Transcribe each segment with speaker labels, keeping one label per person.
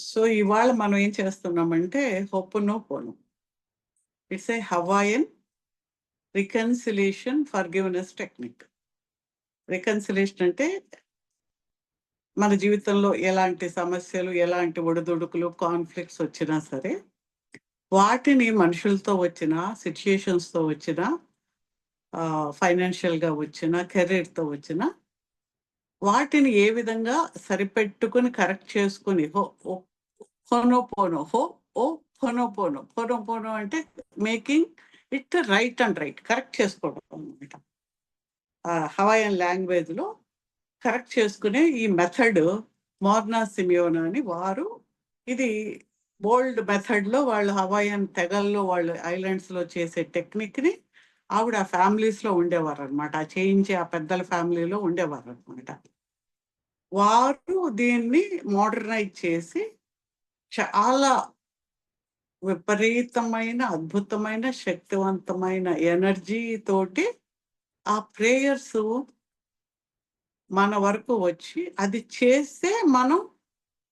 Speaker 1: So, ఇవాళ మనం ఏం చేస్తున్నామంటే ho'oponopono. It's a Hawaiian reconciliation forgiveness technique. Reconciliation అంటే మన జీవితంలో ఎలాంటి సమస్యలు, ఎలాంటి ఒడిదుడుకులు, కాన్‌ఫ్లిక్ట్స్ వచ్చినా సరే, వాటిని మనుషులతో వచ్చిన, సిట్యుయేషన్స్‌తో వచ్చిన, ఫైనాన్షియల్‌గా వచ్చిన, కెరీర్‌తో వచ్చిన, వాటిని ఏ విధంగా సరిపెట్టుకొని, కరెక్ట్ చేసుకొని ఓ హోనోపోనో ఓ హోనోపోనో. హోనోపోనో అంటే making it right and right. Correct చేసుకోవడం అనమాట. హవాయన్ లాంగ్వేజ్‌లో కరెక్ట్ చేసుకునే ఈ మెథడ్ మోర్నా సిమియోనా అని వారు ఇది ఓల్డ్ మెథడ్‌లో వాళ్ళు హవాయన్ తెగల్లో వాళ్ళు ఐలాండ్స్‌లో చేసే టెక్నిక్‌ని ఆవిడ ఆ ఫ్యామిలీస్‌లో ఉండేవారనమాట. ఆ చేయించే ఆ పెద్దల ఫ్యామిలీలో ఉండేవారనమాట. వారు దీన్ని మోడర్నైజ్ చేసి చాలా విపరీతమైన, అద్భుతమైన, శక్తివంతమైన ఎనర్జీ తోటి ఆ ప్రేయర్సు మన వరకు వచ్చి, అది చేస్తే మనం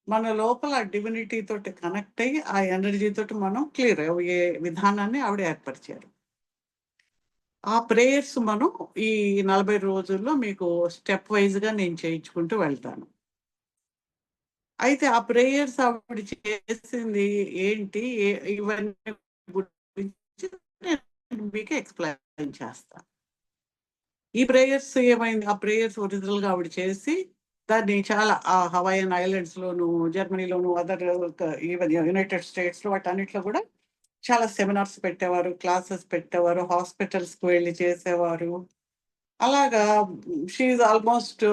Speaker 1: మన లోపల ఆ డివినిటీ తోటి కనెక్ట్ అయ్యి, ఆ ఎనర్జీ తోటి మనం క్లియర్ అయ్యే విధానాన్ని ఆవిడ ఏర్పరిచారు. ఆ ప్రేయర్స్ మనం ఈ 40 రోజుల్లో మీకు స్టెప్ వైస్‌గా నేను చేయించుకుంటూ వెళ్తాను. అయితే ఆ ప్రేయర్స్ ఆవిడ చేసింది ఏంటి? ఇవన్నీ గురించి నేను మీకు ఎక్స్‌ప్లెయిన్ చేస్తా. ఈ ప్రేయర్స్ ఏమైంది? ఆ ప్రేయర్స్ ఒరిజినల్‌గా ఆవిడ చేసి, దాన్ని చాలా హవాయియన్ ఐలాండ్స్‌లోను, జర్మనీలోను, అదర్ ఈవెన్ యునైటెడ్ స్టేట్స్‌లో వాటన్నిటిలో గూడా చాలా సెమినార్స్ పెట్టేవారు, క్లాసెస్ పెట్టేవారు, హాస్పిటల్స్‌కి వెళ్లి చేసేవారు. అలాగా షీ ఈజ్ ఆల్‌మోస్ట్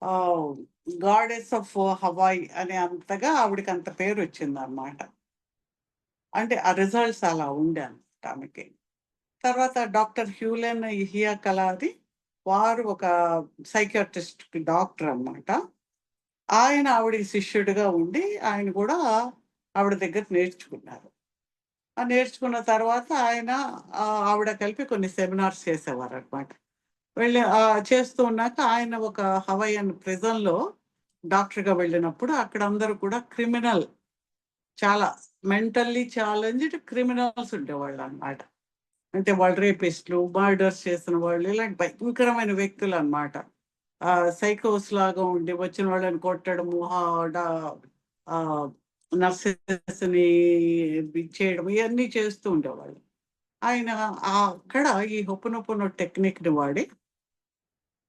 Speaker 1: ఆహ్, గాడెస్ ఆఫ్ హవాయ్ అనే అంతగా ఆవిడకి అంత పేరొచ్చిందనమాట. అంటే ఆ రిజల్ట్స్ అలా ఉండే అనమాట ఆమెకి. తర్వాత డాక్టర్ హ్యూలెన్ ఇహియాకలాది వారు ఒక సైకియాట్రిస్ట్ డాక్టర్ అన్నమాట. ఆయన ఆవిడకి శిష్యుడిగా ఉండి, ఆయన కూడా ఆవిడ దగ్గర నేర్చుకున్నారు. నేర్చుకున్న తర్వాత ఆయన ఆవిడ కలిపి కొన్ని సెమినార్స్ చేసేవారనమాట. చేస్తూ ఉన్నాక ఆయన ఒక హవాయియన్ ప్రిజన్‌లో డాక్టర్‌గా వెళ్ళినప్పుడు అక్కడ అందరూ కూడా చాలా మెంటల్లీ ఛాలెంజ్డ్ క్రిమినల్స్ ఉండేవాళ్ళనమాట. అంటే వాళ్ళు రేపిస్టులు, మర్డర్స్ చేసిన వాళ్ళు ఇలాంటి భయంకరమైన వ్యక్తులనమాట. సైకోస్ లాగా ఉండి వచ్చిన వాళ్ళని కొట్టడము, ఆహ్, నర్సెస్‌ని ఇచ్చేయడం ఇయన్నీ చేస్తూ ఉండేవాళ్ళు. ఆయన అక్కడ ఈ హొపోనొపోనో టెక్నిక్‌ని వాడి,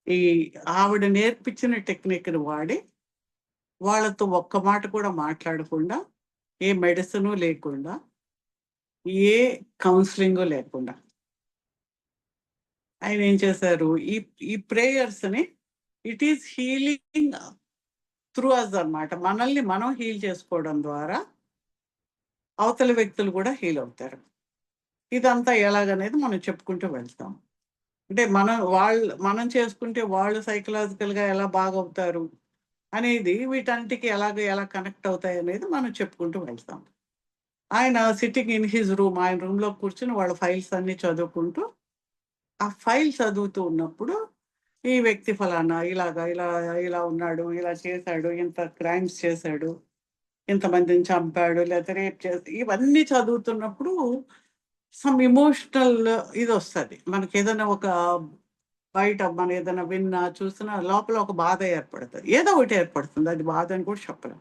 Speaker 1: ఈ ఆవిడ నేర్పించిన టెక్నిక్‌ని వాడి, వాళ్ళతో ఒక్క మాట కూడా మాట్లాడకుండా, ఏ మెడిసిను లేకుండా, ఏ కౌన్సెలింగు లేకుండా ఆయనేం చేశారు, ఈ ఈ ప్రేయర్స్‌ని it is healing through us అన్నమాట. మనల్ని మనం హీల్ చేసుకోవడం ద్వారా అవతలి వ్యక్తులు కూడా హీల్ అవుతారు. ఇదంతా ఎలాగనేది మనం చెప్పుకుంటూ వెళ్తాం. అంటే మనం చేసుకుంటే వాళ్ళు సైకలాజికల్‌గా ఎలా బాగవుతారు అనేది వీటన్నిటికి ఎలా కనెక్ట్ అవుతాయనేది మనం చెప్పుకుంటూ వెళ్తాం. ఆయన సిట్టింగ్ ఇన్ హిస్ రూమ్ ఆయన రూమ్‌లో కూర్చొని వాళ్ళ ఫైల్స్ అన్నీ చదువుకుంటూ, ఆ ఫైల్ చదువుతూ ఉన్నప్పుడు ఈ వ్యక్తి ఫలానా ఇలా ఉన్నాడు, ఇలా చేశాడు, ఇంత క్రైమ్స్ చేశాడు, ఇంతమందిని చంపాడు, లేతే రేప్ చేసి ఇవన్నీ చదువుతున్నప్పుడు సమ్ ఎమోషనల్ ఇదొస్తది. మనకేదైనా ఒక బయట మనం ఏదైనా విన్నా, చూసినా లోపల ఒక బాధ ఏర్పడతది. ఏదో ఒకటి ఏర్పడుతుంది. అది బాధ అని కూడా చెప్పలేం.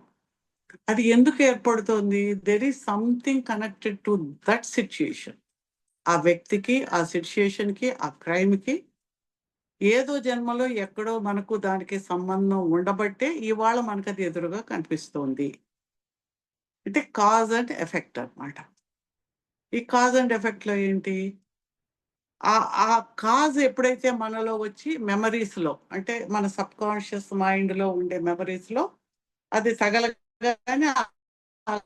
Speaker 1: అది ఎందుకు ఏర్పడుతోంది? There is something connected to that situation. ఆ వ్యక్తికి, ఆ సిట్యుయేషన్‌కి, ఆ క్రైమ్‌కి ఏదో జన్మలో ఎక్కడో మనకు దానికి సంబంధం ఉండబట్టే ఇవాళ మనకది ఎదురుగా కనిపిస్తోంది. అంటే కాజ్ అండ్ ఎఫెక్ట్ అన్నమాట. ఈ కాజ్ అండ్ ఎఫెక్ట్‌లో ఏంటి? ఆ కాజ్ ఎప్పుడైతే మనలో వచ్చి మెమరీస్‌లో అంటే మన సబ్‌కాన్షియస్ మైండ్‌లో ఉండే మెమరీస్‌లో అది తగలగానే అది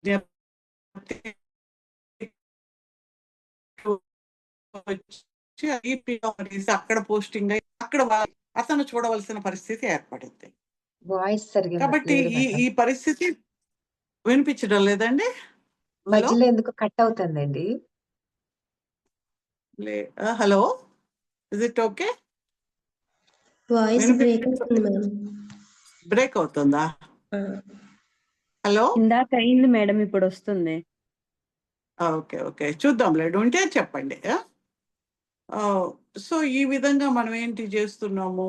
Speaker 1: జ్ఞప్తికి వచ్చి ఈపీలో అనేసి అక్కడ పోస్టింగ్ అయ్యి అక్కడ అతను చూడవలసిన పరిస్థితి ఏర్పడింది.
Speaker 2: వాయిస్ సరిగ్గా
Speaker 1: కాబట్టి
Speaker 2: వినట్లేదు
Speaker 1: ఈ
Speaker 2: మేడం.
Speaker 1: ఈ పరిస్థితి వినిపించడం లేదండి? హలో?
Speaker 2: మధ్యలో ఎందుకో కట్ అవుతుందండి.
Speaker 1: Hello? Is it okay?
Speaker 2: Voice break అవుతుంది మేడం.
Speaker 1: బ్రేక్ అవుతుందా? హలో,
Speaker 3: ఇందాక అయింది మేడం, ఇప్పుడు వస్తుంది.
Speaker 1: ఓకే ఓకే, చూద్దాంలే, ఉంటే చెప్పండి. సో ఈ విధంగా మనం ఏంటి చేస్తున్నాము,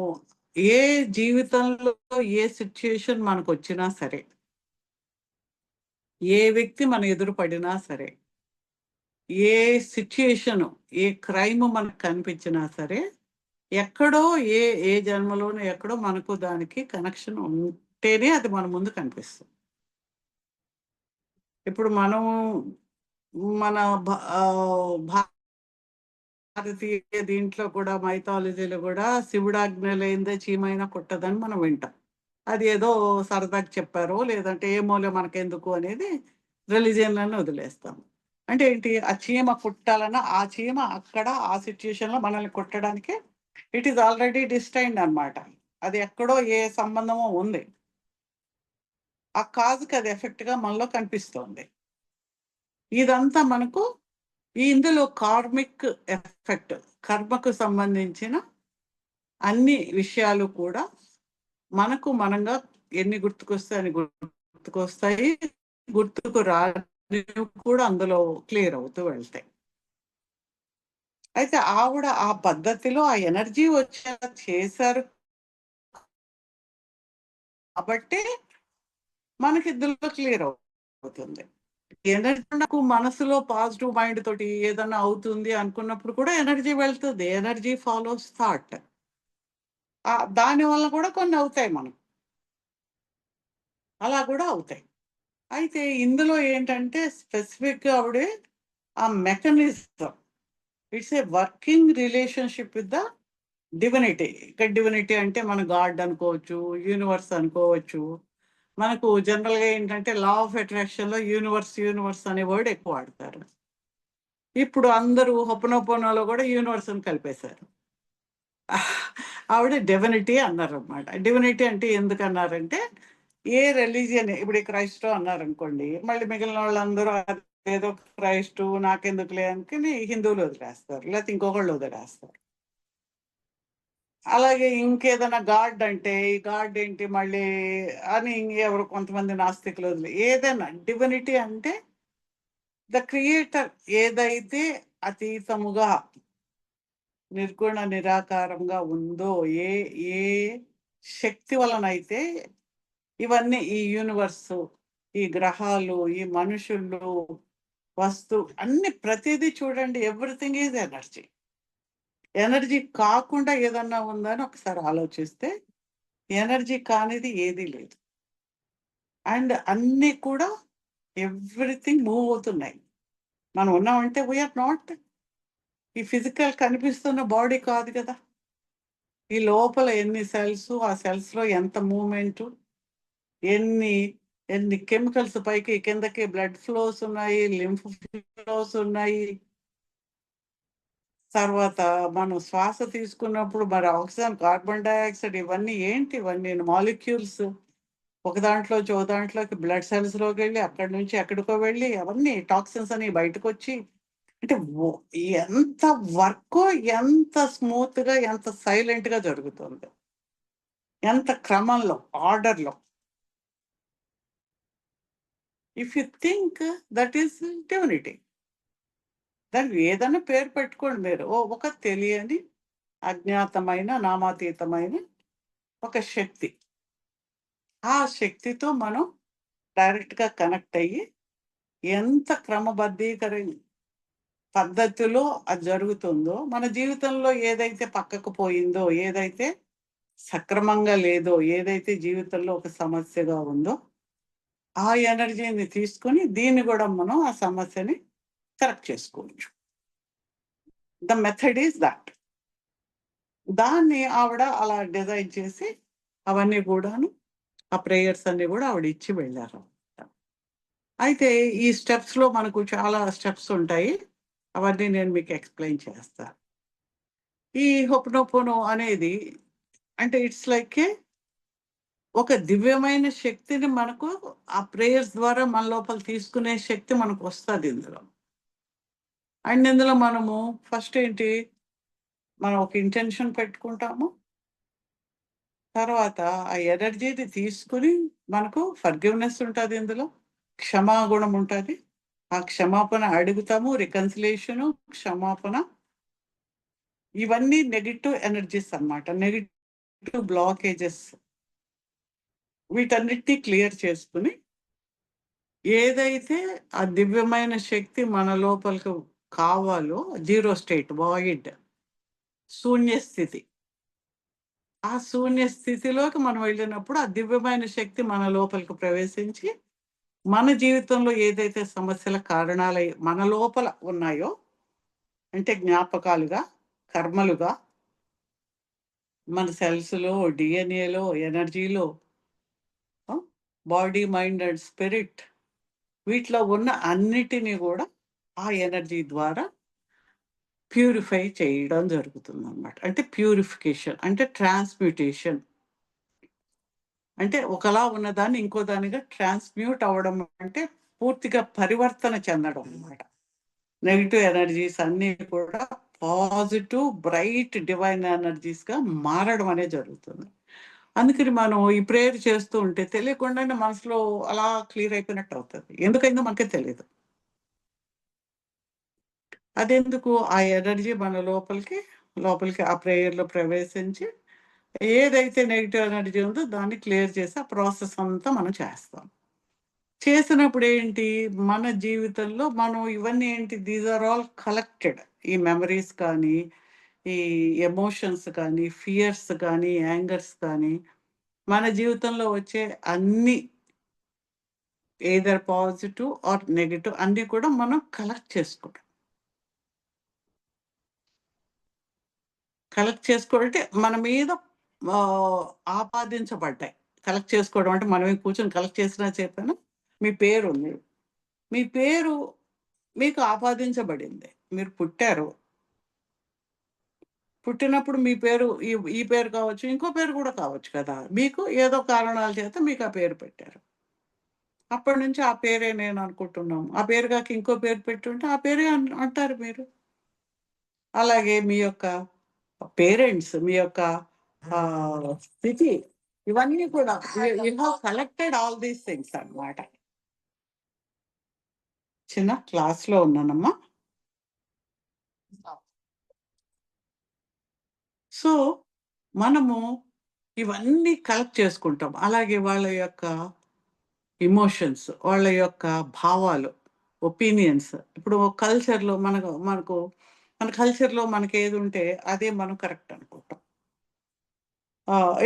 Speaker 1: ఏ జీవితంలో ఏ సిచ్యుయేషన్ మనకు వచ్చినా సరే, ఏ వ్యక్తి మన ఎదురు పడినా సరే, ఏ సిచ్యుయేషన్, ఏ క్రైమ్ మనకు కనిపించినా సరే, ఎక్కడో ఏ ఏ జన్మలోనో ఎక్కడో మనకు దానికి కనెక్షన్ ఉంటేనే అది మన ముందు కనిపిస్తుంది. ఇప్పుడు మనం మన భారతీయ దీంట్లో కూడా మైథాలజీలో కూడా శివుడాజ్ఞ లేనిదే చీమైనా కుట్టదని మనం వింటాం. అది ఏదో సరదాగా చెప్పారో లేదంటే ఏమోలే మనకెందుకు అనేది రిలీజియన్లను వదిలేస్తాం. అంటే ఏంటి, ఆ చీమ కుట్టాలన్నా ఆ చీమ అక్కడ ఆ సిచ్యుయేషన్లో మనల్ని కుట్టడానికి ఇట్ ఈస్ ఆల్రెడీ డిస్టైన్డ్ అనమాట. అది ఎక్కడో ఏ సంబంధమో ఉంది, ఆ కాజుకి అది ఎఫెక్ట్గా మనలో కనిపిస్తోంది. ఇదంతా మనకు ఇందులో కార్మిక్ ఎఫెక్ట్, కర్మకు సంబంధించిన అన్ని విషయాలు కూడా మనకు మనంగా ఎన్ని గుర్తుకొస్తాయి అని గుర్తుకొస్తాయి, గుర్తుకు రాని కూడా అందులో క్లియర్ అవుతూ వెళ్తాయి. అయితే ఆవిడ ఆ పద్ధతిలో ఆ ఎనర్జీ వచ్చేలా చేశారు కాబట్టి మనకి ఇందులో క్లియర్ అవుతుంది. ఎనర్జీ నాకు మనసులో పాజిటివ్ మైండ్ తోటి ఏదన్నా అవుతుంది అనుకున్నప్పుడు కూడా ఎనర్జీ వెళ్తుంది. Energy follows thought. దాని వల్ల కూడా కొన్ని అవుతాయి మనకు, అలా కూడా అవుతాయి. అయితే ఇందులో ఏంటంటే స్పెసిఫిక్గా ఆవిడ ఆ mechanism, it's a working relationship with the divinity. ఇక్కడ డివినిటీ అంటే మన గాడ్ అనుకోవచ్చు, యూనివర్స్ అనుకోవచ్చు. మనకు జనరల్గా ఏంటంటే లా ఆఫ్ అట్రాక్షన్లో యూనివర్స్ యూనివర్స్ అనే వర్డ్ ఎక్కువ వాడతారు. ఇప్పుడు అందరూ హొపనొపోనోలో కూడా యూనివర్స్ని కలిపేశారు. ఆవిడ డివినిటీ అన్నారనమాట. డివినిటీ అంటే ఎందుకు అన్నారంటే, ఏ రిలీజియన్ ఇప్పుడు క్రైస్టో అన్నారనుకోండి, మళ్ళీ మిగిలిన వాళ్ళందరూ ఏదో క్రైస్టు నాకెందుకులే అనుకుని హిందువులు వదిలేస్తారు, లేకపోతే ఇంకొకళ్ళు వదిలేస్తారు. అలాగే ఇంకేదైనా గాడ్ అంటే ఈ గాడ్ ఏంటి మళ్ళీ అని ఎవరు కొంతమంది నాస్తికులు వదిలే. ఏదైనా డివినిటీ అంటే ద క్రియేటర్, ఏదైతే అతీతముగా నిర్గుణ నిరాకారంగా ఉందో, ఏ ఏ శక్తి వలనైతే ఇవన్నీ ఈ యూనివర్సు, ఈ గ్రహాలు, ఈ మనుషులు, అన్ని ప్రతిదీ చూడండి, ఎవ్రీథింగ్ ఈజ్ ఎనర్జీ. ఎనర్జీ కాకుండా ఏదన్నా ఉందని ఒకసారి ఆలోచిస్తే ఎనర్జీ కానిది ఏదీ లేదు. అండ్ అన్నీ కూడా ఎవ్రీథింగ్ మూవ్ అవుతున్నాయి. మనం ఉన్నామంటే వీఆర్ నాట్ ఈ ఫిజికల్ కనిపిస్తున్న బాడీ కాదు కదా. ఈ లోపల ఎన్ని సెల్స్, ఆ సెల్స్లో ఎంత మూమెంటు, ఎన్ని ఎన్ని కెమికల్స్ పైకి కిందకి బ్లడ్ ఫ్లోస్ ఉన్నాయి, లింఫ్ ఫ్లోస్ ఉన్నాయి. తర్వాత మనం శ్వాస తీసుకున్నప్పుడు మరి ఆక్సిజన్, కార్బన్ డైఆక్సైడ్, ఇవన్నీ ఏంటి, ఇవన్నీ మాలిక్యూల్స్ ఒక దాంట్లోంచి ఓ దాంట్లోకి బ్లడ్ సెల్స్లోకి వెళ్ళి అక్కడి నుంచి ఎక్కడికో వెళ్ళి అవన్నీ టాక్సిన్స్ అని బయటకు వచ్చి, అంటే ఎంత వర్క్, ఎంత స్మూత్గా, ఎంత సైలెంట్గా జరుగుతుంది, ఎంత క్రమంలో, ఆర్డర్లో. If you think that is divinity. దానికి ఏదైనా పేరు పెట్టుకోండి మీరు. ఒక తెలియని అజ్ఞాతమైన నామాతీతమైన ఒక శక్తి. ఆ శక్తితో మనం డైరెక్ట్గా కనెక్ట్ అయ్యి ఎంత క్రమబద్ధీకరణ పద్ధతిలో అది జరుగుతుందో, మన జీవితంలో ఏదైతే పక్కకు పోయిందో, ఏదైతే సక్రమంగా లేదో, ఏదైతే జీవితంలో ఒక సమస్యగా ఉందో, ఆ ఎనర్జీని తీసుకొని దీన్ని కూడా మనం ఆ సమస్యని కరెక్ట్ చేసుకోవచ్చు. The method is that. దాన్ని ఆవిడ అలా డిజైన్ చేసి అవన్నీ కూడాను, ఆ ప్రేయర్స్ అన్నీ కూడా ఆవిడ ఇచ్చి వెళ్ళారు. అయితే ఈ స్టెప్స్లో మనకు చాలా స్టెప్స్ ఉంటాయి, అవన్నీ నేను మీకు ఎక్స్ప్లెయిన్ చేస్తాను. ఈ హొపనొపోనో అనేది అంటే ఇట్స్ లైక్ ఒక దివ్యమైన శక్తిని మనకు ఆ ప్రేయర్స్ ద్వారా మన లోపల తీసుకునే శక్తి మనకు వస్తుంది ఇందులో. అండ్ ఇందులో మనము ఫస్ట్ ఏంటి, మనం ఒక ఇంటెన్షన్ పెట్టుకుంటాము. తర్వాత ఆ ఎనర్జీని తీసుకొని మనకు ఫర్‌గివ్‌నెస్ ఉంటది ఇందులో. క్షమాగుణం ఉంటది. ఆ క్షమాపణ అడుగుతాము. రికన్సిలియేషను, క్షమాపణ ఇవన్నీ నెగెటివ్ ఎనర్జీస్ అన్నమాట. Negative blockages. వీటన్నిటిని క్లియర్ చేసుకొని ఏదైతే ఆ దివ్యమైన శక్తి మన లోపలికి కావాలో జీరో స్టేట్, వాయిడ్, శూన్య స్థితి. ఆ శూన్య స్థితిలోకి మనం వెళ్ళినప్పుడు ఆ దివ్యమైన శక్తి మన లోపలికి ప్రవేశించి మన జీవితంలో ఏదైతే సమస్యల కారణాలై మన లోపల ఉన్నాయో అంటే జ్ఞాపకాలుగా, కర్మలుగా, మన సెల్స్‌లో, డీఎన్ఏలో, ఎనర్జీలో, బాడీ, మైండ్ అండ్ స్పిరిట్ వీటిలో ఉన్న అన్నిటిని కూడా ఆ ఎనర్జీ ద్వారా ప్యూరిఫై చేయడం జరుగుతుందన్నమాట. అంటే ప్యూరిఫికేషన్ అంటే ట్రాన్స్‌మ్యుటేషన్. అంటే ఒకలా ఉన్నదాన్ని ఇంకో దానిగా ట్రాన్స్‌మ్యూట్ అవ్వడం అంటే పూర్తిగా పరివర్తన చెందడం అన్నమాట. నెగెటివ్ ఎనర్జీస్ అన్నీ కూడా పాజిటివ్, బ్రైట్, డివైన్ ఎనర్జీస్‌గా మారడం అనేది జరుగుతుంది. అందుకని మనం ఈ ప్రేయర్ చేస్తూ ఉంటే తెలియకుండానే మనసులో అలా క్లియర్ అయిపోయినట్టు అవుతది. ఎందుకయిందో మనకే తెలీదు. అదెందుకు ఆ ఎనర్జీ మన లోపలికి ఆ ప్రేయర్‌లో ప్రవేశించి ఏదైతే నెగెటివ్ ఎనర్జీ ఉందో దాన్ని క్లియర్ చేసి ఆ ప్రాసెస్ అంతా మనం చేస్తాం. చేసినప్పుడు ఏంటి మన జీవితంలో మనం ఇవన్నీ ఏంటి దీస్ ఆర్ ఆల్ కలెక్టెడ్. ఈ మెమరీస్ కానీ, ఈ ఎమోషన్స్ కానీ, ఫియర్స్ కానీ, యాంగర్స్ కానీ మన జీవితంలో వచ్చే అన్ని ఎయిదర్ పాజిటివ్ ఆర్ నెగెటివ్ అన్నీ కూడా మనం కలెక్ట్ చేసుకుంటాం. కలెక్ట్ చేసుకోవడం అంటే మన మీద ఆపాదించబడ్డాయి. కలెక్ట్ చేసుకోవడం అంటే మనమే కూర్చొని కలెక్ట్ చేసినా చెప్పాను. మీ పేరుంది. మీ పేరు మీకు ఆపాదించబడింది. మీరు పుట్టారు. పుట్టినప్పుడు మీ పేరు ఈ పేరు కావచ్చు, ఇంకో పేరు కూడా కావచ్చు కదా! మీకు ఏదో కారణాల చేత మీకు ఆ పేరు పెట్టారు. అప్పటినుంచి ఆ పేరే నేను అనుకుంటున్నాము. ఆ పేరు కాక ఇంకో పేరు పెట్టుంటే ఆ పేరే అంటారు మీరు. అలాగే మీ యొక్క పేరెంట్స్, మీ యొక్క స్థితి ఇవన్నీ కూడా you have collected all these things అన్నమాట. చిన్న క్లాస్‌లో ఉన్నానమ్మా. సో, మనము ఇవన్నీ కలెక్ట్ చేసుకుంటాం. అలాగే వాళ్ళ యొక్క ఎమోషన్స్, వాళ్ళ యొక్క భావాలు, ఒపీనియన్స్. ఇప్పుడు కల్చర్‌లో మనకు మనకు మన కల్చర్‌లో మనకేదుంటే అదే మనం కరెక్ట్ అనుకుంటాం.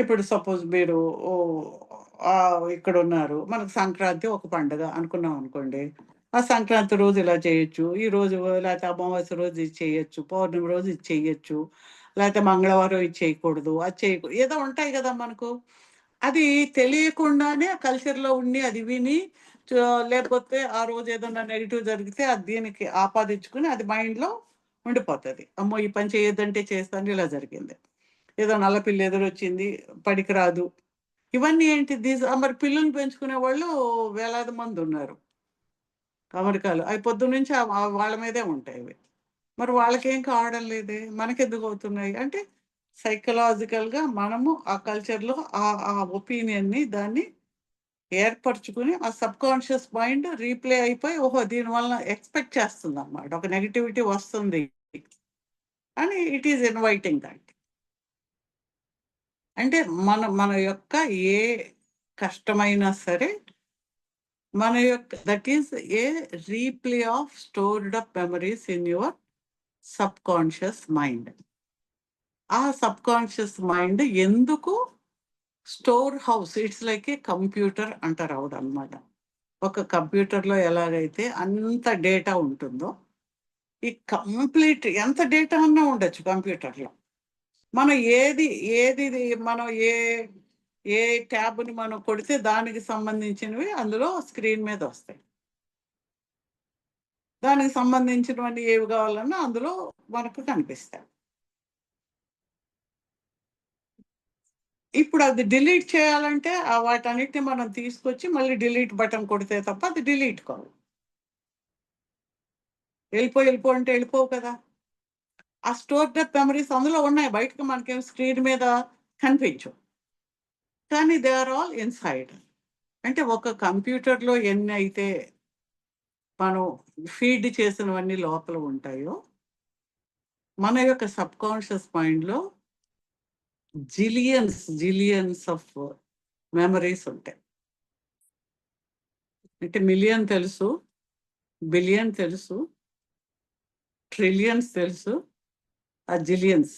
Speaker 1: ఇప్పుడు సపోజ్ మీరు ఓహ్! ఇక్కడున్నారు. మనకు సంక్రాంతి ఒక పండుగ అనుకున్నాం అనుకోండి. ఆ సంక్రాంతి రోజు ఇలా చేయొచ్చు. ఈ రోజు లేతే అమావాస్య రోజు ఇది చేయొచ్చు. పౌర్ణమి రోజు ఇది చెయ్యొచ్చు. లేతే మంగళవారం ఇది చేయకూడదు. అది ఏదో ఉంటాయి గదా! మనకు. అది తెలియకుండానే ఆ కల్చర్‌లో ఉండి అది విని లేకపోతే ఆ రోజు ఏదన్నా నెగెటివ్ జరిగితే అది దీనికి ఆపాదించుకొని అది మైండ్‌లో ఉండిపోతది. అమ్మో! ఈ పని చేయొద్దంటే చేస్తాను ఇలా జరిగింది. ఏదో నల్ల పిల్లి ఎదురొచ్చింది, పనికిరాదు. ఇవన్నీ ఏంటి మరి పిల్లుల్ని పెంచుకునే వాళ్ళు వేలాది మందున్నారు అమెరికాలో. అవి పొద్దున్నుంచి వాళ్ళ మీదే ఉంటాయవి. మరి వాళ్ళకేం కావడం లేదే, మనకెందుకు అవుతున్నాయి? అంటే సైకలాజికల్‌గా మనము ఆ కల్చర్‌లో ఆ ఒపీనియన్‌ని దాన్ని ఏర్పరుచుకొని ఆ సబ్‌కాన్షియస్ మైండ్ రీప్లే అయిపోయి, ఓహో! దీని వలన ఎక్స్‌పెక్ట్ చేస్తుందన్నమాట. ఒక నెగటివిటీ వస్తుంది అని ఇట్ ఈస్ ఇన్వైటింగ్ దట్. అంటే మన యొక్క ఏ కష్టమైనా సరే, మన యొక్క that is a replay of stored up memories in your subconscious mind. ఆ సబ్‌కాన్షియస్ మైండ్ ఎందుకు store house it's like a computer అంటారు ఆవిడనమాట. ఒక కంప్యూటర్‌లో ఎలాగైతే అంత డేటా ఉంటుందో, ఈ కంప్లీట్ ఎంత డేటా అన్నా ఉండొచ్చు కంప్యూటర్‌లో. మనం మనం ఏ ట్యాబ్‌ని మనం కొడితే దానికి సంబంధించినవి అందులో స్క్రీన్ మీద వస్తాయి. దానికి సంబంధించినవన్నీ ఏవి కావాలన్నా అందులో మనకు కనిపిస్తాయి. ఇప్పుడు అది డిలీట్ చేయాలంటే వాటన్నిటిని మనం తీసుకొచ్చి మళ్ళీ డిలీట్ బటన్ కొడితే తప్ప అది డిలీట్ కావు. వెళ్ళిపో అంటే వెళ్ళిపోవు కదా! ఆ స్టోర్డ్ అప్ మెమరీస్ అందులో ఉన్నాయి, బయటకు మనకేం స్క్రీన్ మీద కనిపించవు, కానీ దే ఆర్ ఆల్ ఇన్సైడ్. అంటే ఒక కంప్యూటర్లో ఎన్ని అయితే మనం ఫీడ్ చేసినవన్నీ లోపల ఉంటాయో, మన యొక్క సబ్ కాన్షియస్ మైండ్లో జిలియన్స్ ఆఫ్ మెమరీస్ ఉంటాయి. అంటే మిలియన్ తెలుసు, బిలియన్ తెలుసు, ట్రిలియన్స్ తెలుసు, ఆ జిలియన్స్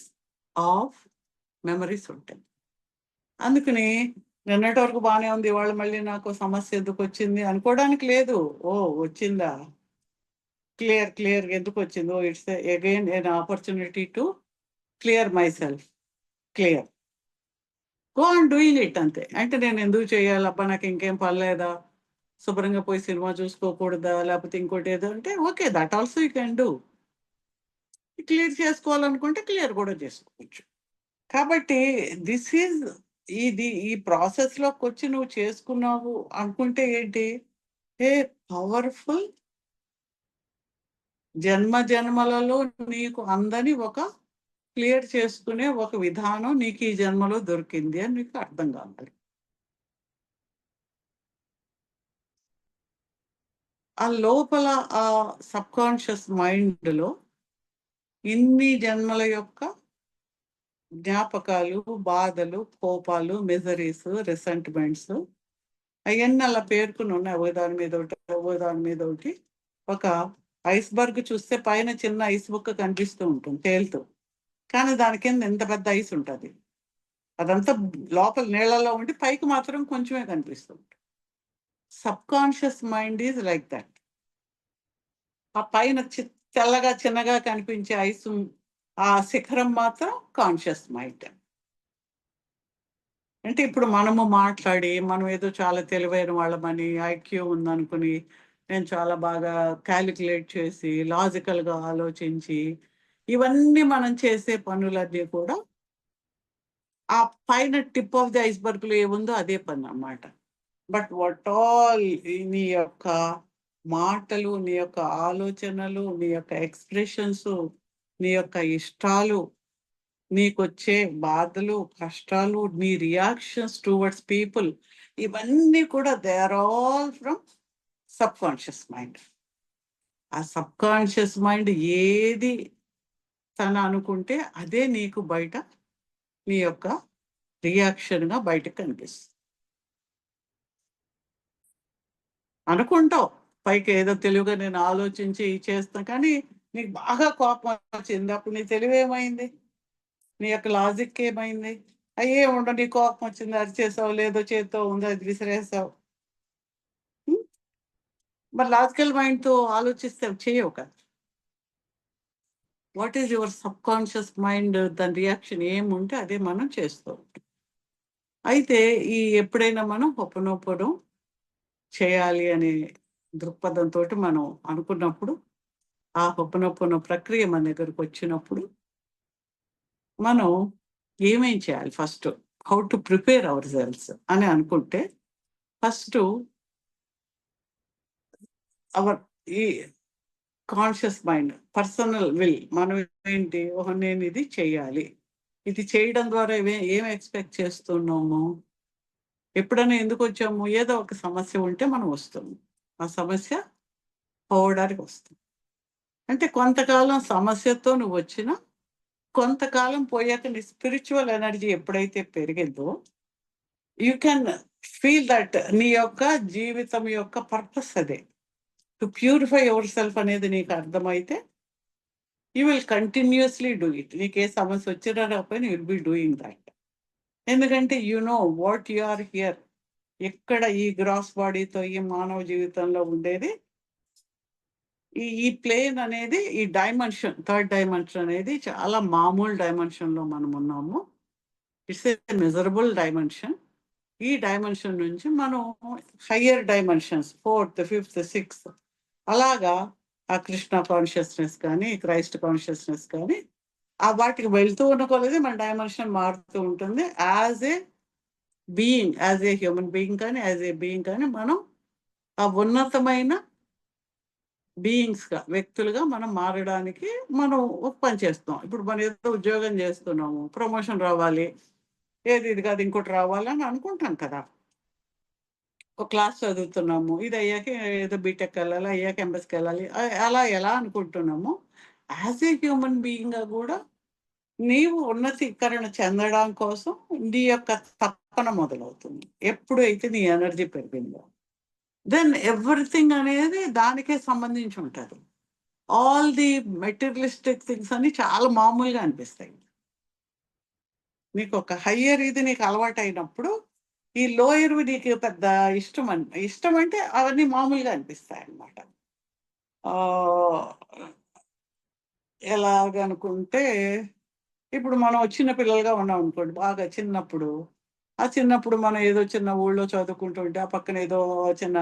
Speaker 1: ఆఫ్ మెమరీస్ ఉంటాయి. అందుకని నిన్నటి వరకు బాగానే ఉంది, ఇవాళ మళ్ళీ నాకు సమస్య ఎందుకు వచ్చింది అనుకోవడానికి లేదు. ఓ వచ్చిందా, క్లియర్ ఎందుకు వచ్చిందో, it's again an opportunity to clear my self, clear, go on doing it అంతే. అంటే నేను ఎందుకు చేయాలి అబ్బా, నాకు ఇంకేం పర్లేదా, శుభ్రంగా పోయి సినిమా చూసుకోకూడదా, లేకపోతే ఇంకోటి ఏదో అంటే okay, that also you can do. Clear చేసుకోవాలనుకుంటే క్లియర్ కూడా చేసుకోవచ్చు. కాబట్టి దిస్ ఈజ్ ఈ ప్రాసెస్లోకి వచ్చి నువ్వు చేసుకున్నావు అనుకుంటే ఏంటి, ఏ పవర్ఫుల్ జన్మలలో నీకు అందని ఒక క్లియర్ చేసుకునే ఒక విధానం నీకు ఈ జన్మలో దొరికింది అని నీకు అర్థం కావాలి. ఆ లోపల ఆ సబ్ కాన్షియస్ మైండ్లో ఇన్ని జన్మల యొక్క జ్ఞాపకాలు, బాధలు, కోపాలు, మెజరీస్, రిసెంట్మెంట్స్ అవన్నీ అలా పేర్కొని ఉన్నాయి, ఓ దాని మీద ఒకటి, ఓ దాని మీద ఒకటి. ఒక ఐస్బర్గ్ చూస్తే పైన చిన్న ఐస్ బుక్క కనిపిస్తూ ఉంటుంది తేలుతూ, కానీ దాని కింద ఎంత పెద్ద ఐస్ ఉంటుంది, అదంతా లోపల నీళ్ళలో ఉండి పైకి మాత్రం కొంచెమే కనిపిస్తుంది. Sub conscious mind is like that. ఆ పైన తెల్లగా చిన్నగా కనిపించే ఐస్, ఆ శిఖరం మాత్రం కాన్షియస్ మైండ్. అంటే ఇప్పుడు మనము మాట్లాడి మనం ఏదో చాలా తెలివైన వాళ్ళమని, ఐక్యూ ఉందనుకుని, నేను చాలా బాగా క్యాలిక్యులేట్ చేసి లాజికల్గా ఆలోచించి ఇవన్నీ మనం చేసే పనులన్నీ కూడా ఆ పైన టిప్ ఆఫ్ ది ఐస్బర్గ్లో ఏముందో అదే పని అన్నమాట. బట్ వాట్ ఆల్ నీ యొక్క మాటలు, నీ యొక్క ఆలోచనలు, నీ యొక్క ఎక్స్ప్రెషన్స్, నీ యొక్క ఇష్టాలు, నీకొచ్చే బాధలు, కష్టాలు, నీ రియాక్షన్స్ టువర్డ్స్ పీపుల్, ఇవన్నీ కూడా they are all from subconscious mind. ఆ సబ్ కాన్షియస్ మైండ్ ఏది తను అనుకుంటే అదే నీకు బయట నీ యొక్క రియాక్షన్గా బయటకు కనిపిస్తుంది. అనుకుంటావు పైకి ఏదో తెలివిగా నేను ఆలోచించి చేస్తాను, కానీ నీకు బాగా కోపం వచ్చింది, అప్పుడు నీ తెలివి ఏమైంది, నీ యొక్క లాజిక్ ఏమైంది? అయ్యే ఉండవు, నీ కోపం వచ్చింది, అరిచేసావు, లేదో చేత్తో ఉంది అది విసిరేసావు. మరి లాజికల్ మైండ్తో ఆలోచిస్తే చేయవు కదా. What is your sub conscious mind, దాని రియాక్షన్ ఏముంటే అదే మనం చేస్తూ ఉంటాం. అయితే ఈ ఎప్పుడైనా మనం హొప్పనొప్పడం చేయాలి అనే దృక్పథంతో మనం అనుకున్నప్పుడు, ఆ హొప్పనొప్పన ప్రక్రియ మన దగ్గరకు వచ్చినప్పుడు మనం ఏమేం చేయాలి, first how to prepare our cells అని అనుకుంటే, ఫస్ట్ అవర్ ఈ కాన్షియస్ మైండ్, పర్సనల్ విల్, మనం ఏంటి, ఓహో నేను ఇది చేయాలి, ఇది చేయడం ద్వారా ఏం ఎక్స్పెక్ట్ చేస్తున్నాము, ఎప్పుడైనా ఎందుకు వచ్చాము, ఏదో ఒక సమస్య ఉంటే మనం వస్తాము, ఆ సమస్య పోవడానికి వస్తాం. అంటే కొంతకాలం సమస్యతో నువ్వు వచ్చినా, కొంతకాలం పోయాక నీ స్పిరిచువల్ ఎనర్జీ ఎప్పుడైతే పెరిగిందో, యూ కెన్ ఫీల్ దట్ నీ యొక్క జీవితం యొక్క పర్పస్ అదే, టు ప్యూరిఫై యువర్ సెల్ఫ్ అనేది నీకు అర్థమైతే you will continuously do it. నీకు ఏ సమస్య వచ్చినా రాకపోయినా you will be doing that. ఎందుకంటే you know what you are here. ఎక్కడ ఈ గ్రాస్ బాడీతో ఈ మానవ జీవితంలో ఉండేది, ఈ ప్లేన్ అనేది, ఈ డైమెన్షన్, థర్డ్ డైమెన్షన్ అనేది చాలా మామూలు డైమెన్షన్లో మనం ఉన్నాము. It's a measurable dimension. ఈ డైమెన్షన్ నుంచి మనం higher dimensions, fourth, fifth, sixth, అలాగా ఆ కృష్ణ కాన్షియస్నెస్ కానీ, క్రైస్ట్ కాన్షియస్నెస్ కానీ, ఆ వాటికి వెళ్తూ ఉన్న కొలది మన డైమెన్షన్ మారుతూ ఉంటుంది. As a being, as a human being కానీ, యాజ్ ఏ బీయింగ్ కానీ, మనం ఆ ఉన్నతమైన బీయింగ్స్‌గా, వ్యక్తులుగా మనం మారడానికి మనం ఒక పని చేస్తున్నాం. ఇప్పుడు మనం ఏదో ఉద్యోగం చేస్తున్నాము. ప్రమోషన్ రావాలి. ఇది కాదు ఇంకోటి రావాలి అని అనుకుంటాం కదా! ఒక క్లాస్ చదువుతున్నాము. ఇది అయ్యాక ఏదో బీటెక్ వెళ్ళాలి. అయ్యాక ఎంఎస్‌కెళ్ళాలి. అలా ఎలా అనుకుంటున్నామో యాస్ ఎ హ్యూమన్ బీయింగ్‌గా కూడా నీవు ఉన్నతీకరణ చెందడం కోసం నీ యొక్క తపన మొదలవుతుంది. ఎప్పుడైతే నీ ఎనర్జీ పెరిగిందో. దెన్ ఎవ్రీథింగ్ అనేది దానికే సంబంధించి ఉంటది. ఆల్ ది మెటీరియలిస్టిక్ థింగ్స్ అన్నీ చాలా మామూలుగా అనిపిస్తాయి. నీకొక హయ్యర్ ఇది నీకు అలవాటయినప్పుడు, ఈ లోయర్‌వి నీకు పెద్ద ఇష్టం అంటే అవన్నీ మామూలుగా అనిపిస్తాయన్నమాట. ఆహ్, ఎలాగనుకుంటే, ఇప్పుడు మనం చిన్న పిల్లలుగా ఉన్నామనుకోండి, బాగా చిన్నప్పుడు. ఆ చిన్నప్పుడు మనం ఏదో చిన్న ఊళ్ళో చదువుకుంటుంటే, ఆ పక్కన ఏదో చిన్న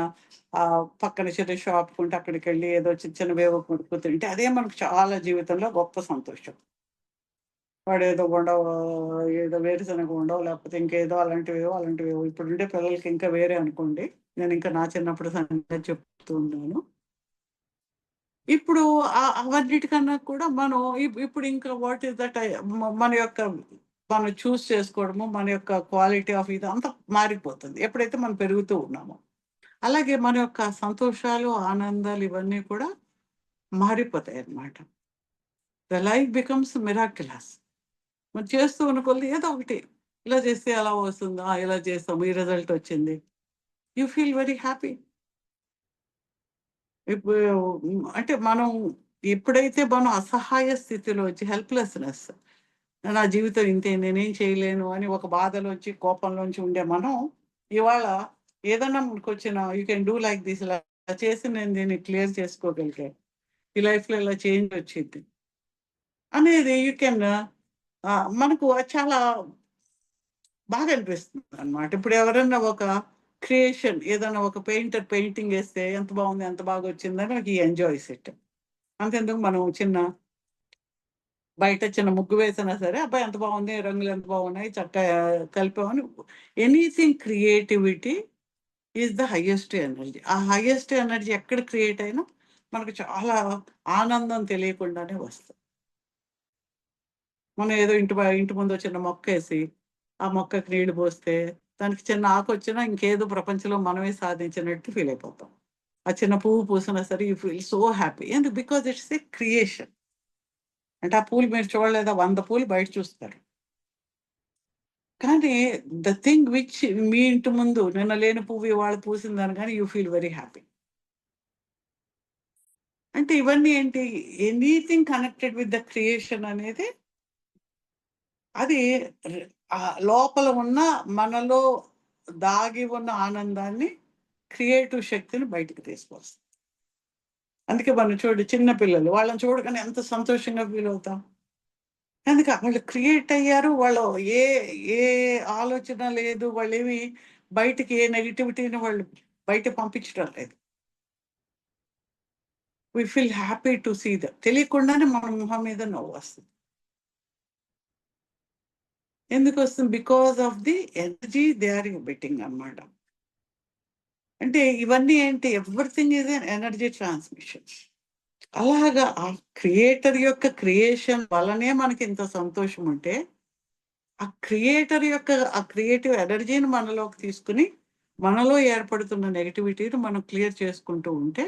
Speaker 1: పక్కన చిన్న షాప్‌కుంటే అక్కడికెళ్ళి ఏదో చిన్నవేవో కొనుక్కు తింటే, అదే మనకు చాలా జీవితంలో గొప్ప సంతోషం. వాడేదో ఏదో వేరుశనగ ఉండవు, లేకపోతే ఇంకేదో అలాంటివేవో. ఇప్పుడుండే పిల్లలకి ఇంకా వేరే అనుకోండి. నేనింకా నా చిన్నప్పుడు సంగతి చెప్తూ ఉన్నాను. ఇప్పుడు అవన్నిటికన్నా కూడా మనం ఇప్పుడు ఇంకా వాట్ ఈస్ దట్ మన యొక్క మనం చూజ్ చేసుకోవడము, మన యొక్క క్వాలిటీ ఆఫ్ ఇదంతా మారిపోతుంది. ఎప్పుడైతే మనం పెరుగుతూ ఉన్నామో. అలాగే మన యొక్క సంతోషాలు, ఆనందాలు ఇవన్నీ కూడా మారిపోతాయన్నమాట. The life becomes miraculous. మనం చేస్తూ ఉన్న కొద్దీ ఏదో ఒకటి ఇలా చేస్తే అలా వస్తుందా? ఇలా చేస్తాము. ఈ రిజల్ట్ వచ్చింది. You feel very happy. ఇప్పుడు అంటే మనం ఎప్పుడైతే మనం అసహాయ స్థితిలో వచ్చి హెల్ప్‌లెస్‌నెస్, నా జీవితం ఇంతే నేనేం చేయలేను అని ఒక బాధలోంచి, కోపంలోంచి ఉండే మనం, ఇవాళ ఏదన్నా మనకొచ్చిన you can do like this, ఇలా చేసి నేను దీన్ని క్లియర్ చేసుకోగలిగా. ఈ లైఫ్‌లో ఇలా చేంజ్ వచ్చిద్ది అనేది యూ కెన్ మనకు అది చాలా బాగా అనిపిస్తుందనమాట. ఇప్పుడు ఎవరన్నా ఒక క్రియేషన్ ఏదన్నా ఒక పెయింటర్ పెయింటింగ్ ఏస్తే ఎంత బాగుంది, ఎంత బాగొచ్చిందని హి ఎంజాయ్స్ ఇట్. అంతెందుకు మనం బయట చిన్న ముగ్గు వేసినా సరే, అబ్బా! ఎంత బాగుంది, రంగులు ఎంత బాగున్నాయి, చక్కగా కలిపామని. Anything creativity is the highest energy. ఆ హైయెస్ట్ ఎనర్జీ ఎక్కడ క్రియేట్ అయినా మనకు చాలా ఆనందం తెలియకుండానే వస్తది. మనం ఏదో ఇంటి ముందో చిన్న మొక్కేసి, ఆ మొక్కకి నీళ్లు పోస్తే, దానికి చిన్న ఆకొచ్చినా ఇంకేదో ప్రపంచంలో మనమే సాధించినట్టు ఫీల్ అయిపోతాం. ఆ చిన్న పువ్వు పూసినా సరే యూ ఫీల్ సో హ్యాపీ. ఎందుకు? Because it's a creation. అంటే ఆ పూలు మీరు చూడలేదా? 100 పూలు బయట చూస్తారు. కానీ ద థింగ్ విచ్ మీ ఇంటి ముందు నిన్న లేని పువ్వు ఇవాళ పూసిందనగానే యూ ఫీల్ వెరీ హ్యాపీ. అంటే ఇవన్నీ ఏంటి? Anything connected with the creation అనేది అది లోపల ఉన్న మనలో దాగి ఉన్న ఆనందాన్ని, క్రియేటివ్ శక్తిని బయటికి తీసుకొస్తుంది. అందుకే మనం చిన్న పిల్లలు వాళ్ళని చూడగానే ఎంత సంతోషంగా ఫీల్ అవుతాం. ఎందుకు వాళ్ళు క్రియేట్ అయ్యారు. వాళ్ళు ఏ ఏ ఆలోచన లేదు. వాళ్ళేమి బయటికి ఏ నెగటివిటీని వాళ్ళు బయటకి పంపించడం లేదు. We feel happy to see that. తెలియకుండానే మన మొహం మీద నవ్వొస్తుంది. ఎందుకొస్తుంది? Because of the energy they are emitting అన్నమాట. అంటే ఇవన్నీ ఏంటి? Everything is an energy transmission. అలాగా ఆ క్రియేటర్ యొక్క క్రియేషన్ వల్లనే మనకింత సంతోషం ఉంటే, ఆ క్రియేటర్ యొక్క ఆ క్రియేటివ్ ఎనర్జీని మనలోకి తీసుకొని, మనలో ఏర్పడుతున్న నెగటివిటీని మనం క్లియర్ చేసుకుంటూ ఉంటే,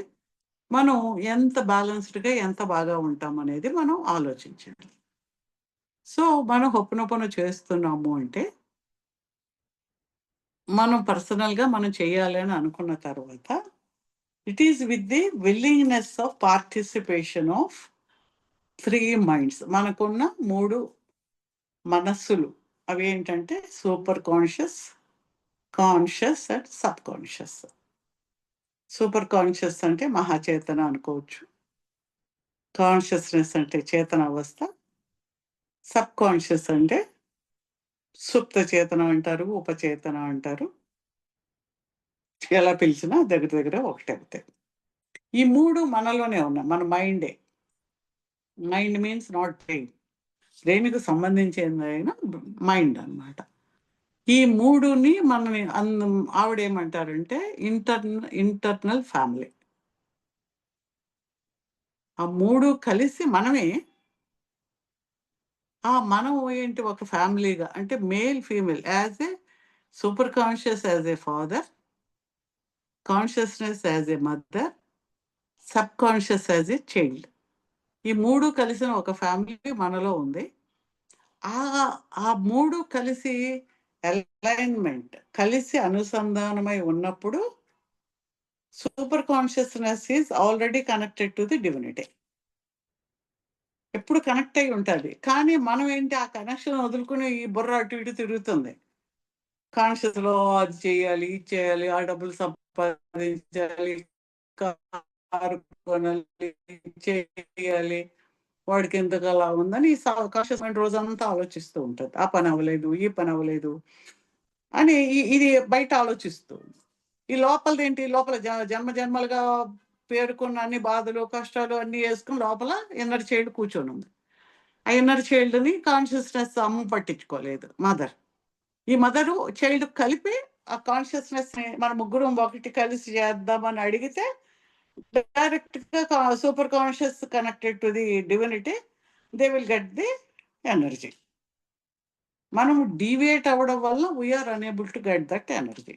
Speaker 1: మనం ఎంత బ్యాలెన్స్‌డ్‌గా ఎంత బాగా ఉంటామనేది మనం ఆలోచించాలి. సో, మనం హొప్పనొప్పన చేస్తున్నాము అంటే, మనం పర్సనల్‌గా మనం చేయాలి అని అనుకున్న తర్వాత, it is with the willingness of participation of 3 minds. మనకున్న 3 మనస్సులు. అవేంటంటే super conscious, conscious and subconscious. Super conscious అంటే మహాచేతన అనుకోవచ్చు. కాన్షియస్‌నెస్ అంటే చేతనావస్థ. సబ్‌కాన్షియస్ అంటే సుప్త చేతనం అంటారు, ఉపచేతన అంటారు. ఎలా పిలిచినా దగ్గర దగ్గర ఒకటే అవుతాయి. ఈ 3 మనలోనే ఉన్నాయి. మన మైండే. Mind means not brain. బ్రెయిన్‌కి సంబంధించిందైన మైండ్ అన్నమాట. ఈ 3ని మనం ఆవిడేమంటారంటే ఇంటర్నల్ ఫ్యామిలీ. ఆ 3 కలిసి మనమే. మనం ఏంటి ఒక ఫ్యామిలీగా అంటే male, female as a super conscious as a father, consciousness as a mother, sub conscious as a child. ఈ 3 కలిసిన ఒక ఫ్యామిలీ మనలో ఉంది. ఆ 3 కలిసి అలైన్‌మెంట్ కలిసి అనుసంధానమై ఉన్నప్పుడు super consciousness is already connected to the divinity. ఎప్పుడు కనెక్ట్ అయ్యి ఉంటది. కానీ మనం ఏంటి ఆ కనెక్షన్ వదులుకొని ఈ బుర్ర అటు ఇటు తిరుగుతుంది. కాన్షియస్‌లో అది చేయాలి, ఇది చేయాలి, ఆ డబ్బులు సంపాదించాలి, కారు కొనాలి, ఇది చేయాలి, వాడికి ఎంతకలా ఉందని ఈ కాన్షియస్ మైండ్ రోజంతా ఆలోచిస్తూ ఉంటది. ఆ పని అవ్వలేదు, ఈ పని అవ్వలేదు అని ఇది బయట ఆలోచిస్తూ. ఈ లోపలదేంటి లోపల జన్మ జన్మలుగా పేరుకున్న అన్ని బాధలు, కష్టాలు అన్నీ యేసుకొని లోపల ఇన్నర్ చైల్డ్ కూర్చొనుంది. ఆ ఇన్నర్ చైల్డ్‌ని కాన్షియస్‌నెస్ అమ్మ పట్టించుకోలేదు మదర్. ఈ మదరు, చైల్డ్ కలిపి ఆ కాన్షియస్‌నెస్‌ని మన ముగ్గురం ఒకటి కలిసి చేద్దామని అడిగితే డైరెక్ట్‌గా superconscious connected to the divinity they will get the energy. మనం డీవియేట్ అవ్వడం వల్ల we are unable to get that energy.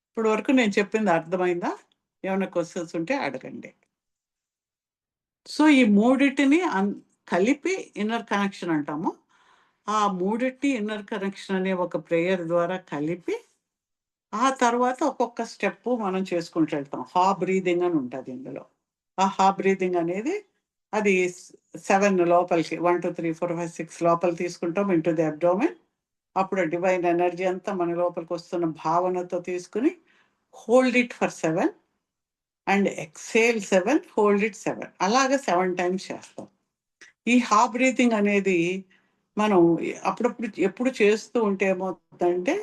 Speaker 1: ఇప్పటి వరకు నేను చెప్పింది అర్థమైందా? ఏమైనా క్వెషన్స్ ఉంటే అడగండి. సో ఈ మూడిటిని కలిపి ఇన్నర్ కనెక్షన్ అంటాము. ఆ మూడిటిని ఇన్నర్ కనెక్షన్ అనే ఒక ప్రేయర్ ద్వారా కలిపి ఆ తర్వాత ఒక్కొక్క స్టెప్పు మనం చేసుకుంటూ వెళ్తాం. బ్రీదింగ్ అని ఉంటుంది ఇందులో. ఆ బ్రీదింగ్ అనేది అది 7 లోపలికి 1, 2, 3, 4, 5, 6 లోపల తీసుకుంటాం ఇంటూ ది అబ్డోమెన్. అప్పుడు డివైన్ ఎనర్జీ అంతా మన లోపలికి వస్తున్న భావనతో తీసుకుని hold it for 7 and exhale 7, hold it 7 అలాగా 7 టైమ్స్ చేస్తాం. ఈ బ్రీతింగ్ అనేది మనం అప్పుడప్పుడు ఎప్పుడు చేస్తూ ఉంటే ఏమవుతుందంటే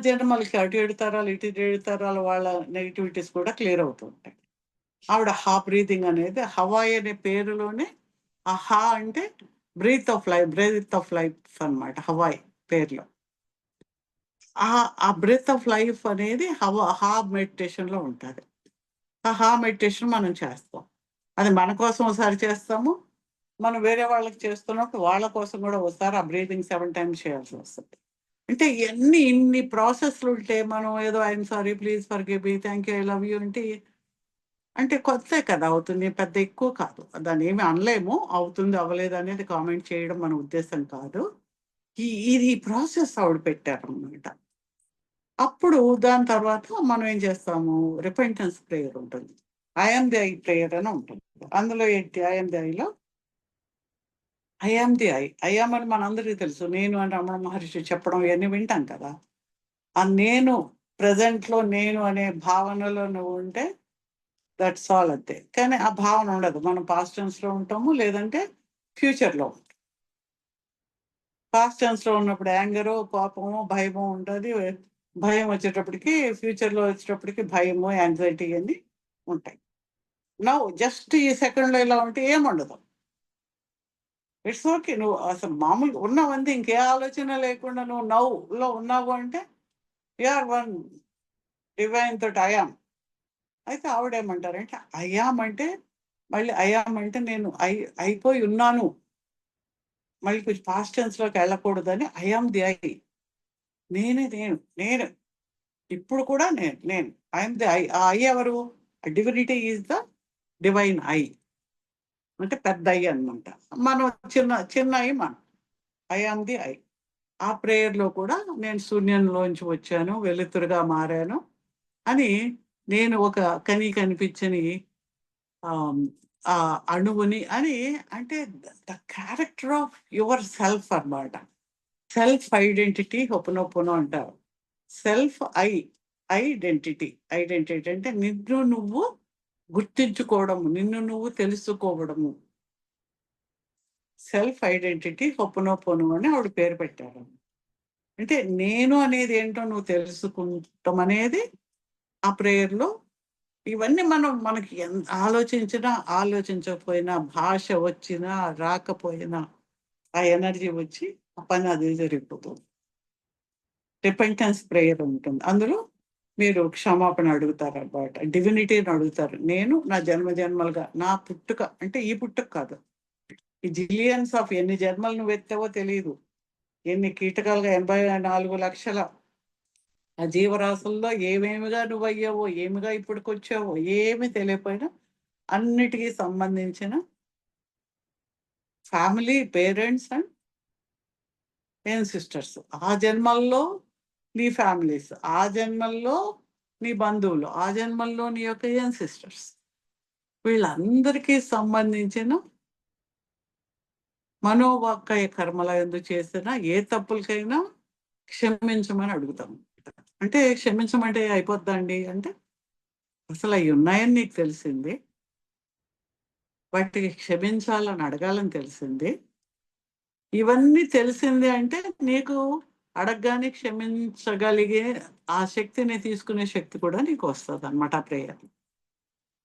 Speaker 1: జన్మలకి అటు 7 తరాలు, ఇటు 7 తరాల వాళ్ళ నెగటివిటీస్ కూడా క్లియర్ అవుతూ ఉంటాయి. ఆవిడ బ్రీతింగ్ అనేది హవాయ్ అనే పేరులోనే అంటే బ్రీత్ ఆఫ్ లైఫ్ అన్నమాట హవాయ్ పేరులో. ఆ బ్రీత్ ఆఫ్ లైఫ్ అనేది మెడిటేషన్‌లో ఉంటది. మెడిటేషన్ మనం చేస్తాం. అది మన కోసం ఒకసారి చేస్తాము. మనం వేరే వాళ్ళకి చేస్తున్నప్పుడు వాళ్ళ కోసం కూడా ఒకసారి ఆ బ్రీతింగ్ 7 టైమ్స్ చేయాల్సి వస్తది. అంటే ఇన్ని ప్రాసెస్‌లు ఉంటే మనం ఏదో I'm sorry, please forgive me, thank you, I love you అంటే కొంతే కదా అవుతుంది. పెద్ద ఎక్కువ కాదు. దాన్నేమి అనలేము. అవుతుంది, అవ్వలేదు అనేది కామెంట్ చేయడం మన ఉద్దేశ్యం కాదు. ఇది ప్రాసెస్ ఆవిడ పెట్టారనమాట. అప్పుడు దాని తర్వాత మనం ఏం చేస్తాము, రిపెంటెన్స్ ప్రేయర్ ఉంటుంది. I am the I prayer అని ఉంటుంది. అందులో ఏంటి ఐ యామ్ ది ఐలో I am the I am అని మనందరికీ తెలుసు. నేను అని రమణ మహర్షి చెప్పడం ఇవన్నీ వింటాం కదా! ఆ నేను ప్రెజెంట్‌లో నేను అనే భావనలో నువ్వు ఉంటే దట్స్ ఆల్ అంతే. కానీ ఆ భావన ఉండదు. మనం పాస్ట్ టెన్స్‌లో ఉంటాము. లేదంటే ఫ్యూచర్‌లో. పాస్ట్ టెన్స్‌లో ఉన్నప్పుడు యాంగరు, కోపము, భయము ఉంటది. భయం వచ్చేటప్పటికి ఫ్యూచర్‌లో వచ్చేటప్పటికి భయము, యాంగ్జైటీ అన్నీ ఉంటాయి. నౌ జస్ట్ ఈ సెకండ్‌లో ఇలా ఉంటే ఏముండదు. It's okay. నువ్వు అసలు మామూలుగా ఉన్నావంతే ఇంకే ఆలోచన లేకుండా నువ్వు నౌలో ఉన్నావు అంటే యూ ఆర్ వన్ డివైన్ తోటి ఐ యామ్. అయితే ఆవిడేమంటారంటే ఐ యామ్ అంటే మళ్ళీ ఐ యామ్ అంటే నేను అయిపోయి ఉన్నాను. మళ్ళీ కొంచెం పాస్ట్ టెన్స్‌లోకి వెళ్ళకూడదని ఐ యామ్ ది ఐ. నేను. ఇప్పుడు కూడా నేను. I am the I. ఆ ఐ ఎవరు? Divinity is the divine I. అంటే పెద్ద ఐ అన్నమాట. మనం చిన్న ఐ మనం. I am the I. ఆ ప్రేయర్‌లో కూడా నేను శూన్యంలోంచి వచ్చాను, వెలుతురుగా మారాను అని నేను ఒక కనిపించని ఆహ్, అణువుని అని అంటే the character of your self అన్నమాట. సెల్ఫ్ ఐడెంటిటీ హొపనొపోనో అంటారు. Self identity. ఐడెంటిటీ అంటే నిన్ను నువ్వు గుర్తించుకోవడము, నిన్ను నువ్వు తెలుసుకోవడము. సెల్ఫ్ ఐడెంటిటీ హొపనొపోనో అని ఆవిడ పేరు పెట్టారు. అంటే నేను అనేది ఏంటో నువ్వు తెలుసుకుంటం అనేది ఆ ప్రేయర్‌లో ఇవన్నీ మనకి ఆలోచించినా, ఆలోచించకపోయినా, భాష వచ్చినా, రాకపోయినా ఆ ఎనర్జీ వచ్చి ఆ పని అదే జరిగిపోతుంది. రిపెంటెన్స్ ప్రేయర్ ఉంటుంది. అందులో మీరు క్షమాపణ అడుగుతారు అన్నమాట. డివినిటీని అడుగుతారు. నేను నా జన్మలుగా నా పుట్టుక అంటే ఈ పుట్టుక కాదు, ఈ జిలియన్స్ ఆఫ్ ఎన్ని జన్మలు నువ్వు ఎత్తావో తెలియదు, ఎన్ని కీటకాలుగా 84 లక్షల ఆ జీవరాశుల్లో ఏమేమిగా నువ్వు అయ్యావో, ఏమిగా ఇప్పటికొచ్చావో ఏమి తెలియపోయినా అన్నిటికీ సంబంధించిన ఫ్యామిలీ, పేరెంట్స్ అండ్ సిస్టర్స్, ఆ జన్మల్లో నీ ఫ్యామిలీస్, ఆ జన్మల్లో నీ బంధువులు, ఆ జన్మల్లో నీ యొక్క సిస్టర్స్, వీళ్ళందరికీ సంబంధించిన మనోవాక్కాయ కర్మల ఎందుకు చేసినా ఏ తప్పులకైనా క్షమించమని అడుగుతాము. అంటే క్షమించమంటే అయిపోద్దండి అంటే, అసలు అవి ఉన్నాయని నీకు తెలిసింది, వాటికి క్షమించాలని అడగాలని తెలిసింది, ఇవన్నీ తెలిసింది అంటే నీకు అడగగానే క్షమించగలిగే ఆ శక్తిని తీసుకునే శక్తి కూడా నీకు వస్తుంది అన్నమాట ప్రేయర్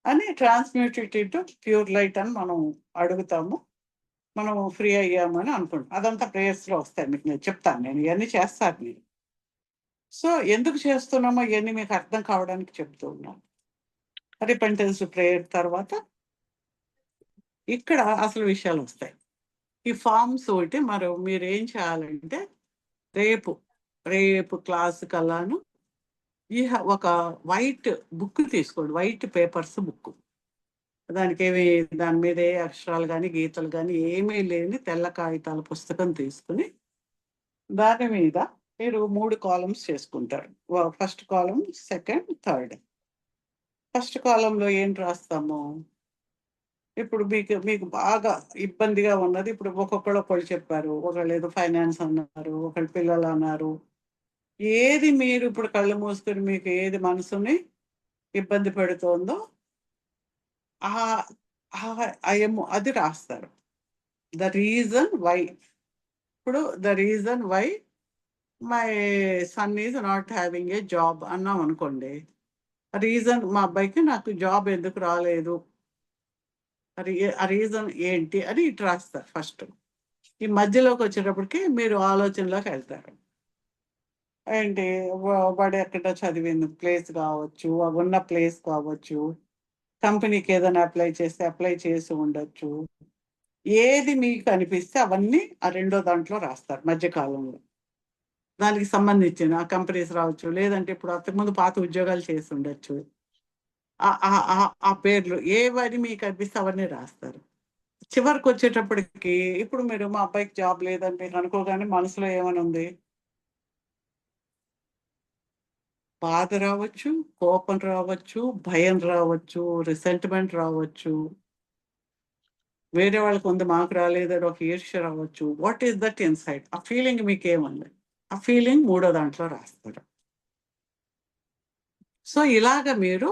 Speaker 1: అని. ట్రాన్స్మ్యూటేటెడ్ టు ప్యూర్ లైట్ అని మనం అడుగుతాము. మనం ఫ్రీ అయ్యామని అనుకుంటాం. అదంతా ప్రేయర్స్లో వస్తాయి. మీకు నేను చెప్తాను, నేను ఇవన్నీ చేస్తాను నేను. సో ఎందుకు చేస్తున్నామో ఇవన్నీ మీకు అర్థం కావడానికి చెప్తూ ఉన్నాను. రిపెంటెన్స్ ప్రేయర్ తర్వాత ఇక్కడ అసలు విషయాలు వస్తాయి. ఈ ఫామ్స్ ఒకటి మీరు ఏం చేయాలంటే, రేపు క్లాస్ కల్లాను ఒక వైట్ బుక్ తీసుకోండి, వైట్ పేపర్స్ బుక్. దానికి దాని మీద ఏ అక్షరాలు కానీ గీతలు కానీ ఏమీ లేని తెల్ల కాగితాల పుస్తకం తీసుకుని దాని మీద మీరు 3 కాలమ్స్ చేసుకుంటారు. ఫస్ట్ కాలం, సెకండ్, థర్డ్. ఫస్ట్ కాలంలో ఏం రాస్తాము, ఇప్పుడు మీకు బాగా ఇబ్బందిగా ఉన్నది. ఇప్పుడు ఒకళ్ళు చెప్పారు, ఒకళ్ళు ఏదో ఫైనాన్స్ అన్నారు, ఒకళ్ళు పిల్లలు అన్నారు. ఏది మీరు ఇప్పుడు కళ్ళు మూసుకొని మీకు ఏది మనసుని ఇబ్బంది పెడుతోందో అది రాస్తారు. The reason why. ఇప్పుడు the reason why my son is not having a job అన్నాం అనుకోండి, రీజన్ మా అబ్బాయికి నాకు జాబ్ ఎందుకు రాలేదు, ఆ రీజన్ ఏంటి అని ఇటు రాస్తారు ఫస్ట్. ఈ మధ్యలోకి వచ్చేటప్పటికి మీరు ఆలోచనలోకి వెళ్తారు. ఏంటి, వాడు ఎక్కడ చదివిన ప్లేస్ కావచ్చు, ఉన్న ప్లేస్ కావచ్చు, కంపెనీకి ఏదైనా అప్లై చేసి ఉండొచ్చు. ఏది మీకు అనిపిస్తే అవన్నీ ఆ రెండో దాంట్లో రాస్తారు మధ్యకాలంలో. దానికి సంబంధించిన కంపెనీస్ రావచ్చు, లేదంటే ఇప్పుడు అంతకుముందు పాత ఉద్యోగాలు చేసి ఉండొచ్చు. ఆ పేర్లు ఏవని మీకు అనిపిస్తే అవన్నీ రాస్తారు. చివరికి వచ్చేటప్పటికి ఇప్పుడు మీరు మా అబ్బాయికి జాబ్ లేదని మీరు అనుకోగానే మనసులో ఏమని ఉంది, బాధ రావచ్చు, కోపం రావచ్చు, భయం రావచ్చు, రిసెంట్మెంట్ రావచ్చు, వేరే వాళ్ళకి ఉంది మాకు రాలేదని ఒక ఈర్ష్య రావచ్చు. What is that inside? ఆ ఫీలింగ్ మీకు ఏముంది, ఆ ఫీలింగ్ మూడో దాంట్లో రాస్తారు. సో ఇలాగ మీరు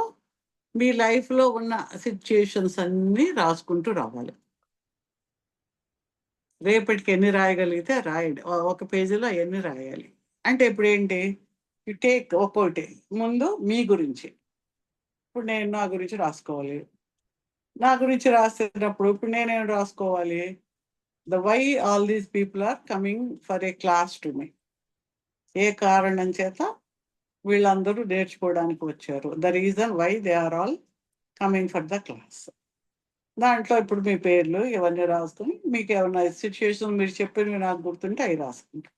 Speaker 1: మీ లైఫ్లో ఉన్న సిచ్యుయేషన్స్ అన్నీ రాసుకుంటూ రావాలి. రేపటికి ఎన్ని రాయగలిగితే రాయండి. ఒక పేజీలో ఎన్ని రాయాలి అంటే ఇప్పుడు ఏంటి, టేక్ ఒక్కోటి. ముందు మీ గురించి, ఇప్పుడు నేను నా గురించి రాసుకోవాలి. నా గురించి రాసేటప్పుడు ఇప్పుడు నేనేం రాసుకోవాలి, the why all these people are coming for a class to me. ఏ కారణం చేత వీళ్ళందరూ నేర్చుకోవడానికి వచ్చారు, the reason why they are all coming for the class. దాంట్లో ఇప్పుడు మీ పేర్లు ఇవన్నీ రాసుకుని మీకు ఏమైనా సిచ్యుయేషన్ మీరు చెప్పినవి నాకు గుర్తుంటే అవి రాసుకుంటాం.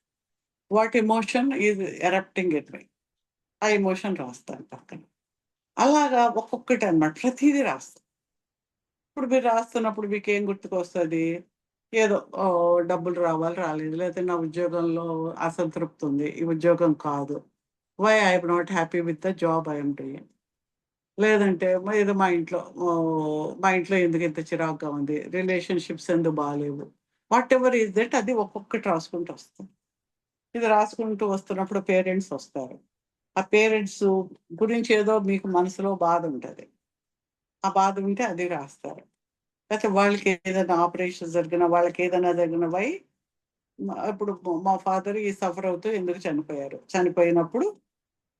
Speaker 1: What emotion is erupting it my, ఆ ఎమోషన్ రాస్తాను పక్కన. అలాగా ఒక్కొక్కటి అన్నమాట, ప్రతిదీ రాస్తాం. ఇప్పుడు మీరు రాస్తున్నప్పుడు మీకు ఏం గుర్తుకొస్తుంది, ఏదో డబ్బులు రావాలి రాలేదు, లేకపోతే నా ఉద్యోగంలో అసంతృప్తి ఉంది, ఈ ఉద్యోగం కాదు, why I'm not happy with the job I'm doing, లేదంటే ఏదో మా ఇంట్లో ఎందుకు ఇంత చిరాకుగా ఉంది, రిలేషన్షిప్స్ ఎందుకు బాగాలేవు, వాట్ ఎవర్ ఈజ్ దట్, అది ఒక్కొక్కటి రాసుకుంటూ వస్తాం. ఇది రాసుకుంటూ వస్తున్నప్పుడు పేరెంట్స్ వస్తారు. ఆ పేరెంట్స్ గురించి ఏదో మీకు మనసులో బాధ ఉంటుంది, ఆ బాధ ఉంటే అది రాస్తారు. లేకపోతే వాళ్ళకి ఏదైనా ఆపరేషన్ జరిగిన, వాళ్ళకి ఏదైనా జరిగినవై, ఇప్పుడు మా ఫాదర్ ఈ సఫర్ అవుతూ ఎందుకు చనిపోయినప్పుడు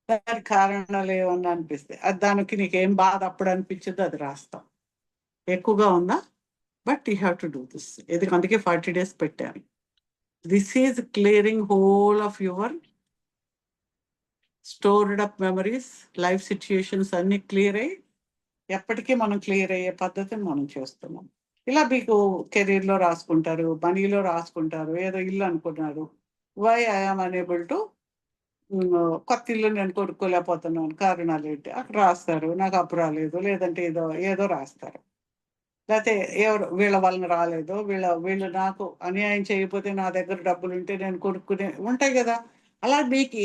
Speaker 1: దానికి కారణాలు ఏమన్నా అనిపిస్తే దానికి నీకేం బాధ అప్పుడు అనిపించిందో అది రాస్తాం. ఎక్కువగా ఉందా, but you have to do this. ఎందుకంటే అందుకే 40 days పెట్టాను. This is clearing whole of your stored up memories, life situations అన్ని క్లియర్ అయ్యి ఎప్పటికీ మనం క్లియర్ అయ్యే పద్ధతిని మనం చేస్తున్నాం. ఇలా మీకు కెరీర్లో రాసుకుంటారు, మనీలో రాసుకుంటారు, ఏదో ఇల్లు అనుకున్నారు, వై ఐఎమ్ అనేబుల్ టు కొత్త ఇల్లు నేను కొనుక్కోలేకపోతున్నాను, కారణాలు ఏంటి అక్కడ రాస్తారు. నాకు అప్పు రాలేదు, లేదంటే ఏదో ఏదో రాస్తారు. లేకపోతే ఎవరు వీళ్ళ వలన రాలేదు, వీళ్ళు నాకు అన్యాయం చేయకపోతే నా దగ్గర డబ్బులు ఉంటే నేను కొనుక్కునే ఉంటాయి కదా. అలా మీకు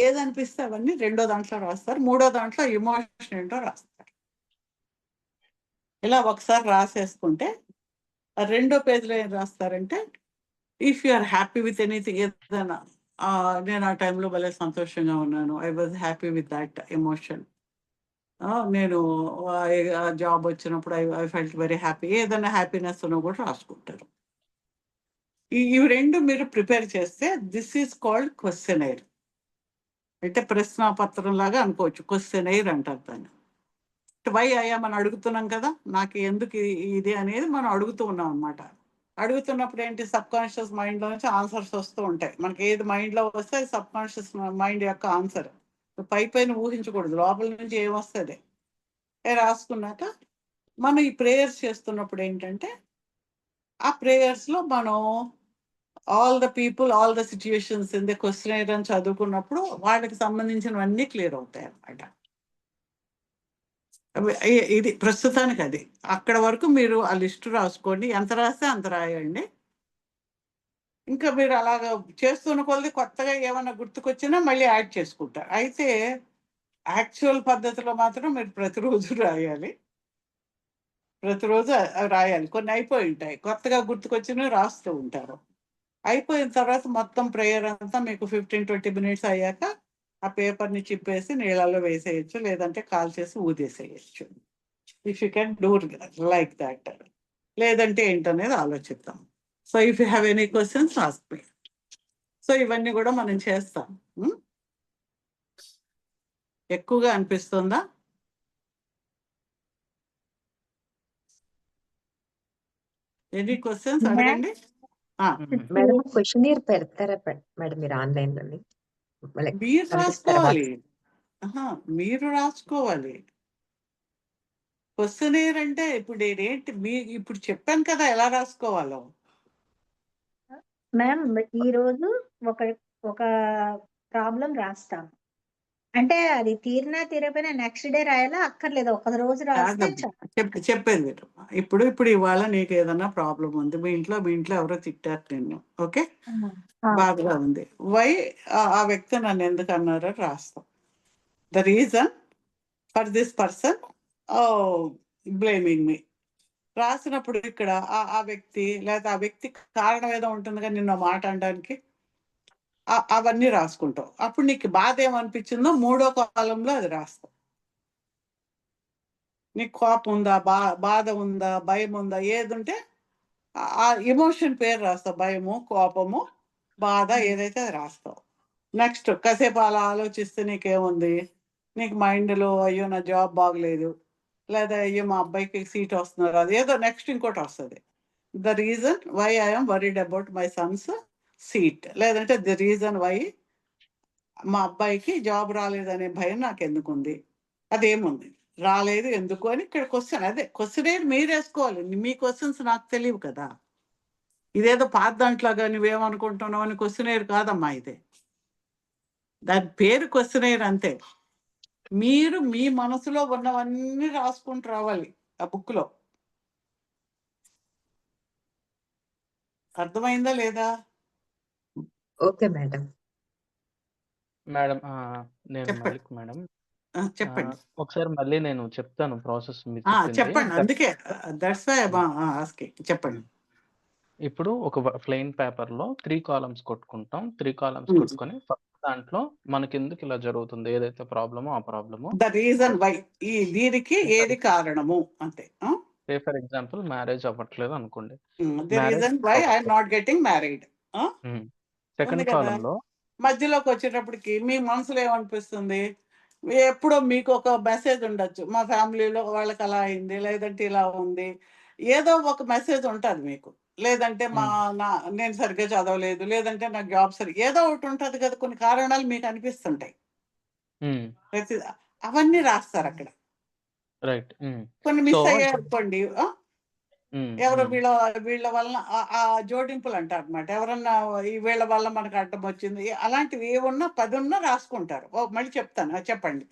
Speaker 1: ఏది అనిపిస్తే అవన్నీ రెండో దాంట్లో రాస్తారు, మూడో దాంట్లో ఎమోషన్ ఏంటో రాస్తారు. ఇలా ఒకసారి రాసేసుకుంటే రెండో పేజీలో ఏం రాస్తారంటే, if you are happy with anything, ఏదైనా నేను ఆ టైంలో భలే సంతోషంగా ఉన్నాను, I was happy with that emotion, నేను జాబ్ వచ్చినప్పుడు ఐ ఫెల్ట్ వెరీ హ్యాపీ, ఏదైనా హ్యాపీనెస్ ఉన్నా కూడా రాసుకుంటారు. ఇవి రెండు మీరు ప్రిపేర్ చేస్తే దిస్ ఈజ్ కాల్డ్ క్వశ్చనైర్. అంటే ప్రశ్నాపత్రం లాగా అనుకోవచ్చు, క్వశ్చనైర్ అంటారు దాన్ని. వై ఐఎమ్ అని అడుగుతున్నాం కదా, నాకు ఎందుకు ఇది అనేది మనం అడుగుతూ ఉన్నాం అనమాట. అడుగుతున్నప్పుడు ఏంటి, సబ్ కాన్షియస్ మైండ్లో నుంచి ఆన్సర్స్ వస్తూ ఉంటాయి. మనకి ఏది మైండ్లో వస్తే అది సబ్ కాన్షియస్ మైండ్ యొక్క ఆన్సర్. పైన ఊహించకూడదు, లోపల నుంచి ఏమొస్తుంది రాసుకున్నాక మనం ఈ ప్రేయర్స్ చేస్తున్నప్పుడు ఏంటంటే, ఆ ప్రేయర్స్లో మనం all the people, all the situations in the questionnaire అని చదువుకున్నప్పుడు వాళ్ళకి సంబంధించినవన్నీ క్లియర్ అవుతాయి అన్నమాట. ఇది ప్రస్తుతానికి అది. అక్కడ వరకు మీరు ఆ లిస్టు రాసుకోండి, ఎంత రాస్తే అంత రాయండి. ఇంకా మీరు అలాగా చేస్తున్న కొలది కొత్తగా ఏమైనా గుర్తుకొచ్చినా మళ్ళీ యాడ్ చేసుకుంటారు. అయితే యాక్చువల్ పద్ధతిలో మాత్రం మీరు ప్రతిరోజు రాయాలి, ప్రతిరోజు రాయాలి. కొన్ని అయిపోయి ఉంటాయి, కొత్తగా గుర్తుకొచ్చినవి రాస్తూ ఉంటారు. అయిపోయిన తర్వాత మొత్తం ప్రేయర్ అంతా మీకు 15-20 మినిట్స్ అయ్యాక ఆ పేపర్ని చిప్పేసి నీళ్ళల్లో వేసేయచ్చు, లేదంటే కాల్ చేసి ఊదేసేయచ్చు. If you can do like that. లేదంటే ఏంటనేది ఆలోచిద్దాం. So if you have any questions ask me. So ఇవన్నీ కూడా మనం చేస్తాం. ఎక్కువగా అనిపిస్తుందా? ఎనీ క్వశ్చన్స్ అడగండి.
Speaker 4: మేడం క్వశ్చనీర్ పెడతారా మేడం మీరు ఆన్లైన్ లోని?
Speaker 1: మీరు రాసుకోవాలి. మీరు రాసుకోవాలి. క్వశ్చనీర్ అంటే ఇప్పుడు ఏంటి, ఇప్పుడు చెప్పాను కదా ఎలా రాసుకోవాలో.
Speaker 5: మ్యామ్ ఈ రోజు ఒక ప్రాబ్లం రాస్తాం అంటే అది తీరినా తీరపోయినా నెక్స్ట్ డే రాయాలా అక్కర్లేదు, ఒక రోజు రాస్తే
Speaker 1: చెప్పేది మీరు. ఇప్పుడు ఇవాళ నీకు ఏదైనా ప్రాబ్లం ఉంది, మీ ఇంట్లో ఎవరో తిట్టారు నిన్ను, ఓకే, బాధగా ఉంది. వై ఆ వ్యక్తి నన్ను ఎందుకు అన్నారో రాస్తాం. The reason for this person blaming me రాసినప్పుడు ఇక్కడ ఆ వ్యక్తి లేదా ఆ వ్యక్తి కారణం ఏదో ఉంటుంది కదా నిన్న మాట అనడానికి, అవన్నీ రాసుకుంటావు. అప్పుడు నీకు బాధ ఏమనిపించిందో మూడో కాలంలో అది రాస్తావు. నీకు కోపం ఉందా, బాధ ఉందా, భయం ఉందా, ఏది ఉంటే ఆ ఎమోషన్ పేరు రాస్తావు. భయము, కోపము, బాధ ఏదైతే అది రాస్తావు. నెక్స్ట్ కాసేపు అలా ఆలోచిస్తే నీకేముంది, నీకు మైండ్లో అయ్యో నా జాబ్ బాగలేదు, లేదా అయ్యో మా అబ్బాయికి సీట్ వస్తున్నారు, అది ఏదో నెక్స్ట్ ఇంకోటి వస్తుంది. The reason why I'm worried about my son's seat, లేదంటే ది రీజన్ వై మా అబ్బాయికి జాబ్ రాలేదనే భయం నాకు ఎందుకుంది, అదేముంది, రాలేదు ఎందుకు అని ఇక్కడ క్వశ్చన్. అదే క్వశ్చన్ మీరు వేసుకోవాలి. మీ క్వశ్చన్స్ నాకు తెలియవు కదా, ఇదేదో పాత దాంట్లాగా నువ్వేమనుకుంటున్నావు అని క్వశ్చన్ కాదమ్మా ఇది. దాని పేరు క్వశ్చన్ అంతే. మీరు మీ మనసులో ఉన్నవన్నీ రాసుకుంటూ రావాలి ఆ బుక్లో. అర్థమైందా లేదా?
Speaker 4: Okay madam.
Speaker 6: మేడం నేను మళ్ళీ మేడం
Speaker 1: చెప్పండి.
Speaker 6: ఒకసారి మళ్ళీ నేను చెప్తాను ప్రాసెస్ మీరు
Speaker 1: చెప్పండి. అందుకే దట్స్ వై ఆస్కింగ్. చెప్పండి.
Speaker 6: ఇప్పుడు ఒక ప్లెయిన్ పేపర్ లో 3 కాలమ్స్ కొట్టుకుంటాం. 3 కాలమ్స్ కొట్టుకొని దాంట్లో మనకి ఎందుకు ఇలా జరుగుతుంది, ఏదైతే ప్రాబ్లమో ఆ ప్రాబ్లము,
Speaker 1: ద రీజన్ వై, ఈ దీనికి ఏది కారణము అంతే.
Speaker 6: ఫర్ ఎగ్జాంపుల్ మ్యారేజ్ అవ్వట్లేదు అనుకోండి,
Speaker 1: the reason why I'm not getting married.
Speaker 6: Second column లో
Speaker 1: మధ్యలోకి వచ్చేటప్పటికి మీ మనసులో ఏమనిపిస్తుంది, ఎప్పుడో మీకు ఒక మెసేజ్ ఉండొచ్చు, మా ఫ్యామిలీలో వాళ్ళకి అలా అయింది, లేదంటే ఇలా ఉంది, ఏదో ఒక మెసేజ్ ఉంటుంది మీకు. లేదంటే నేను సరిగ్గా చదవలేదు, లేదంటే నాకు జాబ్ ఏదో ఒకటి ఉంటుంది కదా, కొన్ని కారణాలు మీకు అనిపిస్తుంటాయి.
Speaker 6: హ్మ్.
Speaker 1: ప్రతి అవన్నీ రాస్తారు అక్కడ.
Speaker 6: రైట్.
Speaker 1: కొన్ని
Speaker 6: సో
Speaker 1: మిస్
Speaker 6: ఇప్పుడు
Speaker 1: అయ్యాయనుకోండి ఎవరో
Speaker 6: హ్మ్.
Speaker 1: వీళ్ళ వీళ్ళ వలన ఆ జోడింపులు అంటారన్నమాట. ఎవరన్నా ఈ వీళ్ళ వల్ల మనకు అడ్డం వచ్చింది. అలాంటివి ఏవున్నా 10 ఉన్నా రాసుకుంటారు. మళ్ళీ చెప్తాను. చెప్పండి.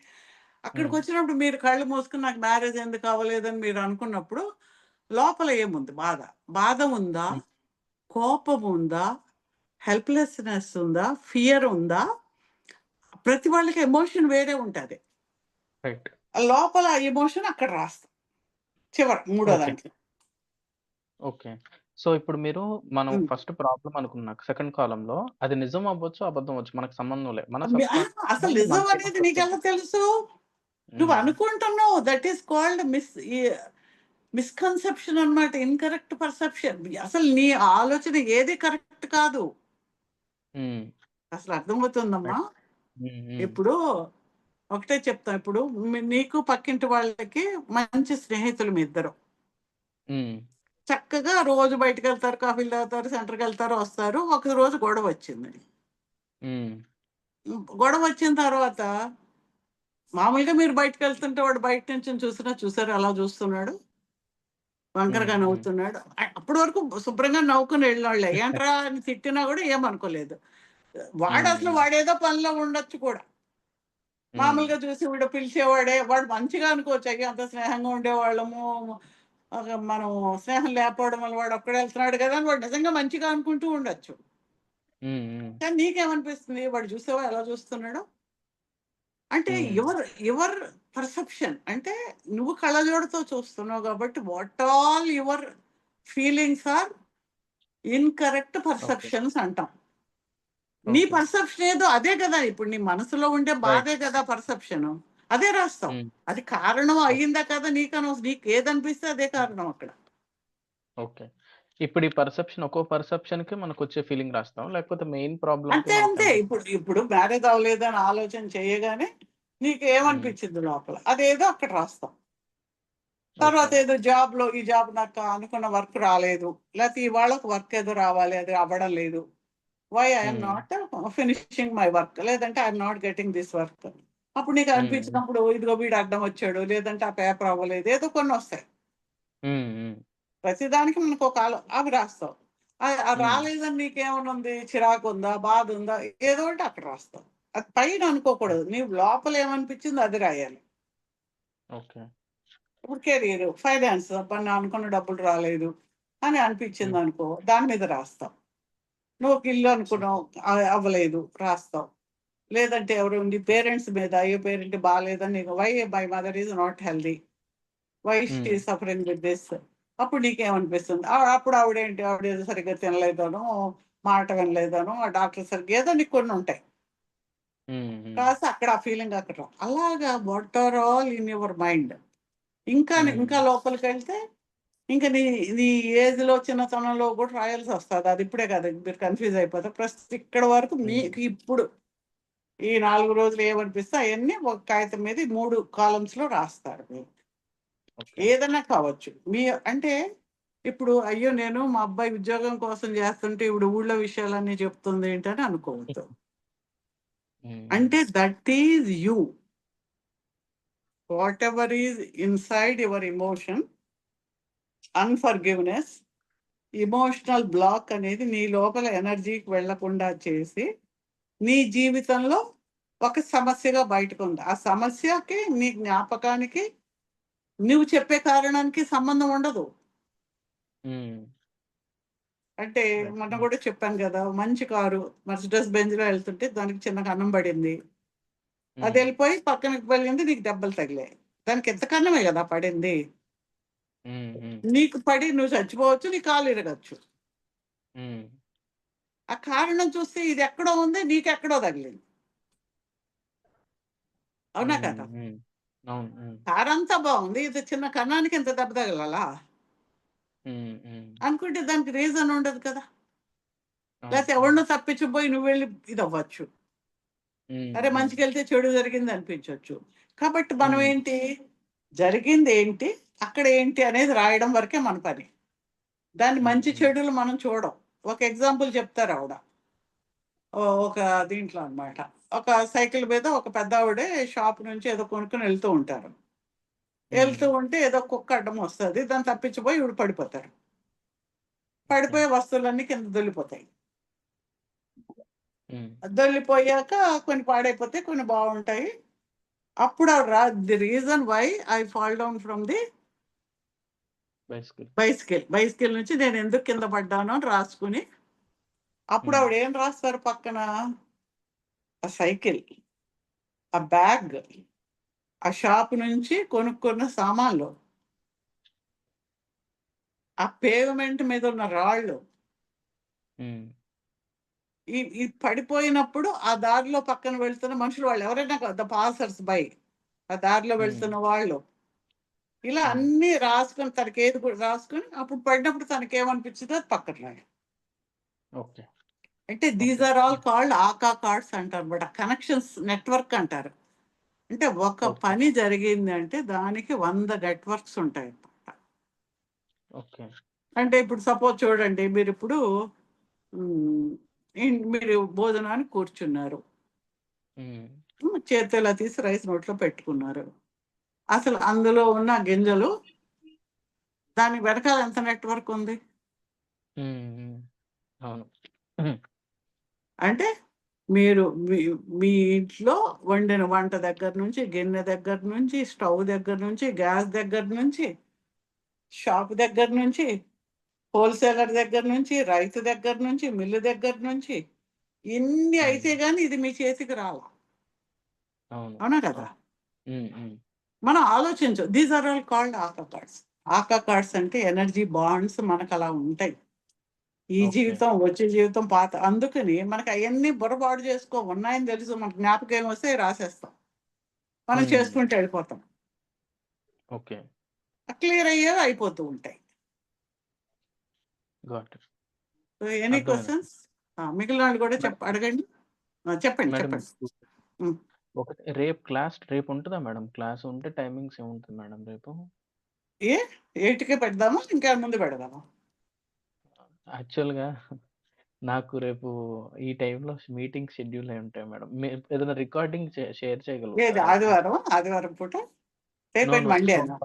Speaker 1: అక్కడికి
Speaker 6: హ్మ్.
Speaker 1: వచ్చినప్పుడు మీరు కళ్ళు మూసుకొని నాకు మ్యారేజ్ ఎందుకు అవ్వలేదని మీరు అనుకున్నప్పుడు లోపల ఏముంది బాధ? బాధ ఉందా?
Speaker 6: హ్మ్.
Speaker 1: కోపం ఉందా? హెల్ప్‌లెస్‌నెస్ ఉందా? ఫియర్ ఉందా? ప్రతి వాళ్ళకి ఎమోషన్ వేరే ఉంటది.
Speaker 6: రైట్.
Speaker 1: లోపల ఆ ఎమోషన్ అక్కడ రాస్తాం. మూడో
Speaker 6: ఓకే.
Speaker 1: దాంట్లో.
Speaker 6: ఓకే. సో, ఇప్పుడు మీరు మనం
Speaker 1: హ్మ్.
Speaker 6: ఫస్ట్ ప్రాబ్లమ్ అనుకున్నాక సెకండ్ కాలమ్‌లో అది నిజం అవ్వచ్చు, అబద్ధం అవ్వచ్చు. మనకు సంబంధం లేదు. మన
Speaker 1: అసలు
Speaker 6: సబ్‌కాన్షియస్
Speaker 1: నిజం అనేది నీకెలా
Speaker 6: మనకేమనిపిస్తుంది?
Speaker 1: తెలుసు? నువ్వు
Speaker 6: హ్మ్.
Speaker 1: అనుకుంటున్నావు. దట్ ఈస్ కాల్డ్ మిస్‌కన్సెప్షన్ అన్నమాట. Incorrect perception. అసలు నీ ఆలోచన ఏది కరెక్ట్ కాదు.
Speaker 6: హ్మ్.
Speaker 1: అసలు అర్థమవుతుందమ్మా?
Speaker 6: రైట్. హ్మ్.
Speaker 1: ఇప్పుడు ఒకటే చెప్తా. ఇప్పుడు నీకు పక్కింటి వాళ్ళకి మంచి స్నేహితులు మీ ఇద్దరు.
Speaker 6: హ్మ్.
Speaker 1: చక్కగా రోజు బయటికెళ్తారు, కాఫీలు తాగుతారు, సెంటర్‌కెళ్తారు, వస్తారు. ఒకరోజు గొడవొచ్చింది.
Speaker 6: హ్మ్.
Speaker 1: గొడవ వచ్చిన తర్వాత మామూలుగా మీరు బయటకెళ్తుంటే వాడు బయట నుంచొని చూసారా అలా చూస్తున్నాడు? వంకరగా
Speaker 6: హ్మ్.
Speaker 1: నవ్వుతున్నాడు. అప్పటి వరకు శుభ్రంగా నవ్వుకొని వెళ్ళినోళ్ళే. ఏంట్రా అని తిట్టినా కూడా ఏమనుకోలేదు.
Speaker 6: హ్మ్.
Speaker 1: వాడేదో పనిలో ఉండొచ్చు కూడా.
Speaker 6: హ్మ్.
Speaker 1: మామూలుగా చూసి వీడు పిలిచేవాడే. వాడు మంచిగా అనుకోవచ్చు. అయ్యో! అంత స్నేహంగా ఉండేవాళ్ళము. మనం స్నేహం లేకపోవడం వల్ల వాడు ఒక్కడే వెళ్తున్నాడు కదా! అని వాడు నిజంగా మంచిగా అనుకుంటూ ఉండొచ్చు.
Speaker 6: హ్మ్. హ్మ్.
Speaker 1: కానీ నీకేమనిపిస్తుంది? వాడు చూసావా ఎలా చూస్తున్నాడో? అంటే
Speaker 6: హ్మ్.
Speaker 1: యువర్ పర్సెప్షన్ అంటే నువ్వు కళ్ళజోడుతో చూస్తున్నావు కాబట్టి what all your feelings are incorrect
Speaker 6: okay.
Speaker 1: Perceptions అంటాం. నీ
Speaker 6: ఓకే.
Speaker 1: పర్సెప్షన్ ఏదో అదే కదా! ఇప్పుడు నీ మనసులో ఉండే
Speaker 6: రైట్.
Speaker 1: బాధే కదా పర్సెప్షను. అదే రాస్తావు.
Speaker 6: హ్మ్.
Speaker 1: అది కారణం
Speaker 6: ఓకే.
Speaker 1: అయిందా కదా నీకు ఏదనిపిస్తే అదే కారణం అక్కడ.
Speaker 6: ఓకే. ఇప్పుడు ఈ పర్సెప్షన్ ఒక్కో పర్సెప్షన్‌కి మనకొచ్చే ఫీలింగ్ రాస్తాం. లేకపోతే మెయిన్ ప్రాబ్లమ్‌కి
Speaker 1: అంతే.
Speaker 6: మనకేమనిపిస్తుంది?
Speaker 1: ఇప్పుడు మ్యారేజ్ అవ్వలేదని ఆలోచన చేయగానే నీకు
Speaker 6: హ్మ్.
Speaker 1: ఏమనిపించింది లోపల? అదేదో అక్కడ రాస్తాం.
Speaker 6: ఓకే.
Speaker 1: తర్వాత ఏదో ఈ జాబ్ నాకు అనుకున్న వర్క్ రాలేదు. లేతే ఇవాళ ఒక వర్క్ ఏదో రావాలి. అది అవ్వడం లేదు. Why I am
Speaker 6: hmm.
Speaker 1: Not finishing my work. లేదంటే I am not getting this work. అప్పుడు నీకు
Speaker 6: హ్మ్.
Speaker 1: అనిపించినప్పుడు ఇదిగో వీడు అడ్డం వచ్చాడు. లేదంటే ఆ పేపర్ అవ్వలేదు. ఏదో కొన్ని వస్తాయి.
Speaker 6: హ్మ్. హ్మ్.
Speaker 1: ప్రతిదానికి మనకు ఒక అవి రాస్తావు.
Speaker 6: హ్మ్.
Speaker 1: రాలేదని నీకేమైనా ఉంది? చిరాకుందా? బాధుందా? ఏదో ఒకటి అక్కడ రాస్తావు. అది పైన అనుకోకూడదు. నీవు లోపల ఏమనిపించిందో అది రాయాలి.
Speaker 6: ఓకే.
Speaker 1: ఇప్పుడు కెరీర్, ఫైనాన్స్ అబ్బా! నేను అనుకున్న డబ్బులు రాలేదు అని
Speaker 6: హ్మ్.
Speaker 1: అనిపించిందనుకో, దాని మీద రాస్తావు. నువ్వు ఒక ఇల్లు అనుకున్నావు, అవ్వలేదు రాస్తావు. లేదంటే ఎవరు నీ పేరెంట్స్ మీద, అయ్యో! పేరెంట్ బాలేదని నీకు why my mother is not healthy. Why she
Speaker 6: hmm.
Speaker 1: Is suffering with this. అప్పుడు నీకేమనిపిస్తుంది? అప్పుడు ఆవిడేదో సరిగ్గా తినలేదనో, మాట వినలేదనో, ఆ డాక్టర్ సరిగ్గా ఏదో నీకు కొన్ని ఉంటాయి.
Speaker 6: హ్మ్. హ్మ్.
Speaker 1: రాసి అక్కడ ఆ ఫీలింగ్ అక్కడ. అలాగా what are all in your mind.
Speaker 6: Hmm.
Speaker 1: ఇంకా లోపలికెళ్తే ఇంక నీ నీ ఏజ్‌లో చిన్నతనంలో కూడా రాయాల్సొస్తది. అది ఇప్పుడే కాదు. మీరు కన్‌ఫ్యూజ్ అయిపోతారు. ప్రస్తుతం ఇక్కడి వరకు
Speaker 6: హ్మ్.
Speaker 1: మీకు ఇప్పుడు ఈ 4 రోజులు ఏమనిపిస్తే అయన్నీ ఒక కాగితం మీద ఈ 3 కాలమ్స్‌లో రాస్తారు మీరు.
Speaker 6: ఓకే.
Speaker 1: ఏదన్నా కావచ్చు. అంటే ఇప్పుడు అయ్యో! నేను మా అబ్బాయి ఉద్యోగం కోసం చేస్తుంటే ఇప్పుడు ఊళ్ళో విషయాలన్నీ చెప్తుందేంటని అనుకోవద్దు.
Speaker 6: హ్మ్. హ్మ్.
Speaker 1: అంటే that is you. Whatever is inside your emotion, unforgiveness, emotional block అనేది నీ లోపల ఎనర్జీకి వెళ్ళకుండా చేసి, నీ జీవితంలో ఒక సమస్యగా బయటకుంది. ఆ సమస్యకి, నీ జ్ఞాపకానికి, నువ్వు చెప్పే కారణానికి సంబంధం ఉండదు.
Speaker 6: హ్మ్.
Speaker 1: అంటే
Speaker 6: రైట్.
Speaker 1: మొన్న
Speaker 6: హ్మ్.
Speaker 1: గూడా చెప్పాను గదా! మంచి కారు మర్సిడెస్ బెంజ్‌లో ఎళ్తుంటే దానికి చిన్న కన్నం పడింది.
Speaker 6: హ్మ్.
Speaker 1: అదెళ్ళిపోయి పక్కనకి వెళ్ళింది. నీకు దెబ్బలు తగిలాయి. దానికి ఇంత కన్నమే గదా పడింది.
Speaker 6: హ్మ్. హ్మ్.
Speaker 1: నీకు పడి నువ్వు చచ్చిపోవచ్చు. నీ కాలు ఇరగొచ్చు.
Speaker 6: హ్మ్.
Speaker 1: ఆ కారణం చూస్తే ఇదెక్కడో ఉంది. నీకెక్కడో తగిలింది. అవునా
Speaker 6: హ్మ్.
Speaker 1: కదా!
Speaker 6: హ్మ్. అవును. హ్మ్.
Speaker 1: కారంతా బావుంది. ఇది చిన్న కన్నానికి ఇంత దెబ్బ తగలాలా?
Speaker 6: హ్మ్. హ్మ్.
Speaker 1: అనుకుంటే దానికి రీజన్ ఉండదు కదా!
Speaker 6: అవును.
Speaker 1: లేతే
Speaker 6: అవును.
Speaker 1: ఎవడినో తప్పించబోయి నువ్వెళ్ళి ఇదవ్వచ్చు.
Speaker 6: హ్మ్.
Speaker 1: అరే!
Speaker 6: హ్మ్.
Speaker 1: మంచికెళ్తే చెడు జరిగిందనిపించొచ్చు. కాబట్టి మనం
Speaker 6: హ్మ్.
Speaker 1: ఏంటి? జరిగిందేంటి? అక్కడ ఏంటి అనేది రాయడం వరకే మన పని. దాన్ని
Speaker 6: హ్మ్.
Speaker 1: మంచి
Speaker 6: హ్మ్.
Speaker 1: చెడులు మనం చూడం. ఒక ఎగ్జాంపుల్ చెప్తారావిడ. ఒక దీంట్లో అన్నమాట. ఒక సైకిల్ మీద ఒక పెద్ద ఆవిడే షాప్ నుంచి ఏదో కొనుక్కొని వెళ్తూ ఉంటారు. వెళ్తూ ఉంటే ఏదో కుక్క అడ్డం వస్తుంది, దాన్ని తప్పించిపోయి ఇవి పడిపోతారు. పడిపోయే వస్తువులన్నీ కింద దొల్లిపోతాయి. దొల్లిపోయాక కొన్ని పాడైపోతాయి, కొన్ని బాగుంటాయి. అప్పుడు the reason why I fall down from the bicycle నుంచి నేను ఎందుకు కింద పడ్డాను అని రాసుకుని, అప్పుడు ఆవిడ ఏం రాస్తారు పక్కన, ఆ సైకిల్, ఆ బ్యాగ్, ఆ షాప్ నుంచి కొనుక్కున్న సామాన్లు, ఆ పేవ్మెంట్ మీద ఉన్న రాళ్ళు, ఈ పడిపోయినప్పుడు ఆ దారిలో పక్కన వెళ్తున్న మనుషులు, వాళ్ళు ఎవరైనా ద పాసర్స్ బై, ఆ దారిలో వెళ్తున్న వాళ్ళు, ఇలా అన్ని రాసుకొని తనకి ఏది కూడా రాసుకొని, అప్పుడు పడినప్పుడు తనకి ఏమనిపించిందో అది పక్కన రాయాలి.
Speaker 6: ఓకే.
Speaker 1: అంటే these are all called aka cords అంటారు, బట్ కనెక్షన్స్ నెట్వర్క్ అంటారు. అంటే ఒక
Speaker 6: ఓకే.
Speaker 1: పని జరిగింది అంటే దానికి 100 నెట్వర్క్స్ ఉంటాయి అన్నమాట.
Speaker 6: ఓకే.
Speaker 1: అంటే ఇప్పుడు సపోజ్ చూడండి, మీరు ఇప్పుడు మీరు భోజనానికి కూర్చున్నారు, చేతిలో తీసి రైస్ నోట్లో పెట్టుకున్నారు. అసలు అందులో ఉన్న గింజలు, దాని వెనకాల ఎంత నెట్వర్క్ ఉంది?
Speaker 6: అవును.
Speaker 1: అంటే మీరు మీ ఇంట్లో వండిన వంట దగ్గర నుంచి, గిన్నె దగ్గర నుంచి, స్టవ్ దగ్గర నుంచి, గ్యాస్ దగ్గర నుంచి, షాప్ దగ్గర నుంచి, హోల్సేలర్ దగ్గర నుంచి, రైతు దగ్గర నుంచి, మిల్లు దగ్గర నుంచి, ఇన్ని అయితే కానీ ఇది మీ చేతికి రావు. అవునా కదా? మనం ఆలోచించు. These are all called aka cords. Aka cords అంటే ఎనర్జీ బాండ్స్ మనకు అలా ఉంటాయి. ఈ జీవితం, వచ్చే జీవితం, పాత. అందుకని మనకు అవన్నీ బుర్రబాటు చేసుకో, ఉన్నాయని తెలుసు, మనకు జ్ఞాపకం ఏమొస్తే రాసేస్తాం, మనం చేసుకుంటూ వెళ్ళిపోతాం.
Speaker 6: ఓకే.
Speaker 1: క్లియర్ అయ్యేవి అయిపోతూ ఉంటాయి. Any questions? మిగిలిన వాళ్ళు కూడా అడగండి. చెప్పండి
Speaker 6: మేడం,
Speaker 1: చెప్పండి.
Speaker 6: ఒకటి, రేపు ఉంటుందా మేడం? క్లాస్ ఉంటే టైమింగ్స్ ఏముంటుంది మేడం రేపు?
Speaker 1: 8కే పెడదామా, ఇంకా ముందు పెడదామా?
Speaker 6: యాక్చువల్‌గా నాకు రేపు ఈ టైంలో మీటింగ్ షెడ్యూల్ అయి ఉంటాయి మేడం. ఏదైనా రికార్డింగ్ షేర్
Speaker 1: ఏది
Speaker 6: చేయగలుగుతారా?
Speaker 1: ఆదివారం పూట? రేపు మండే అన్నా?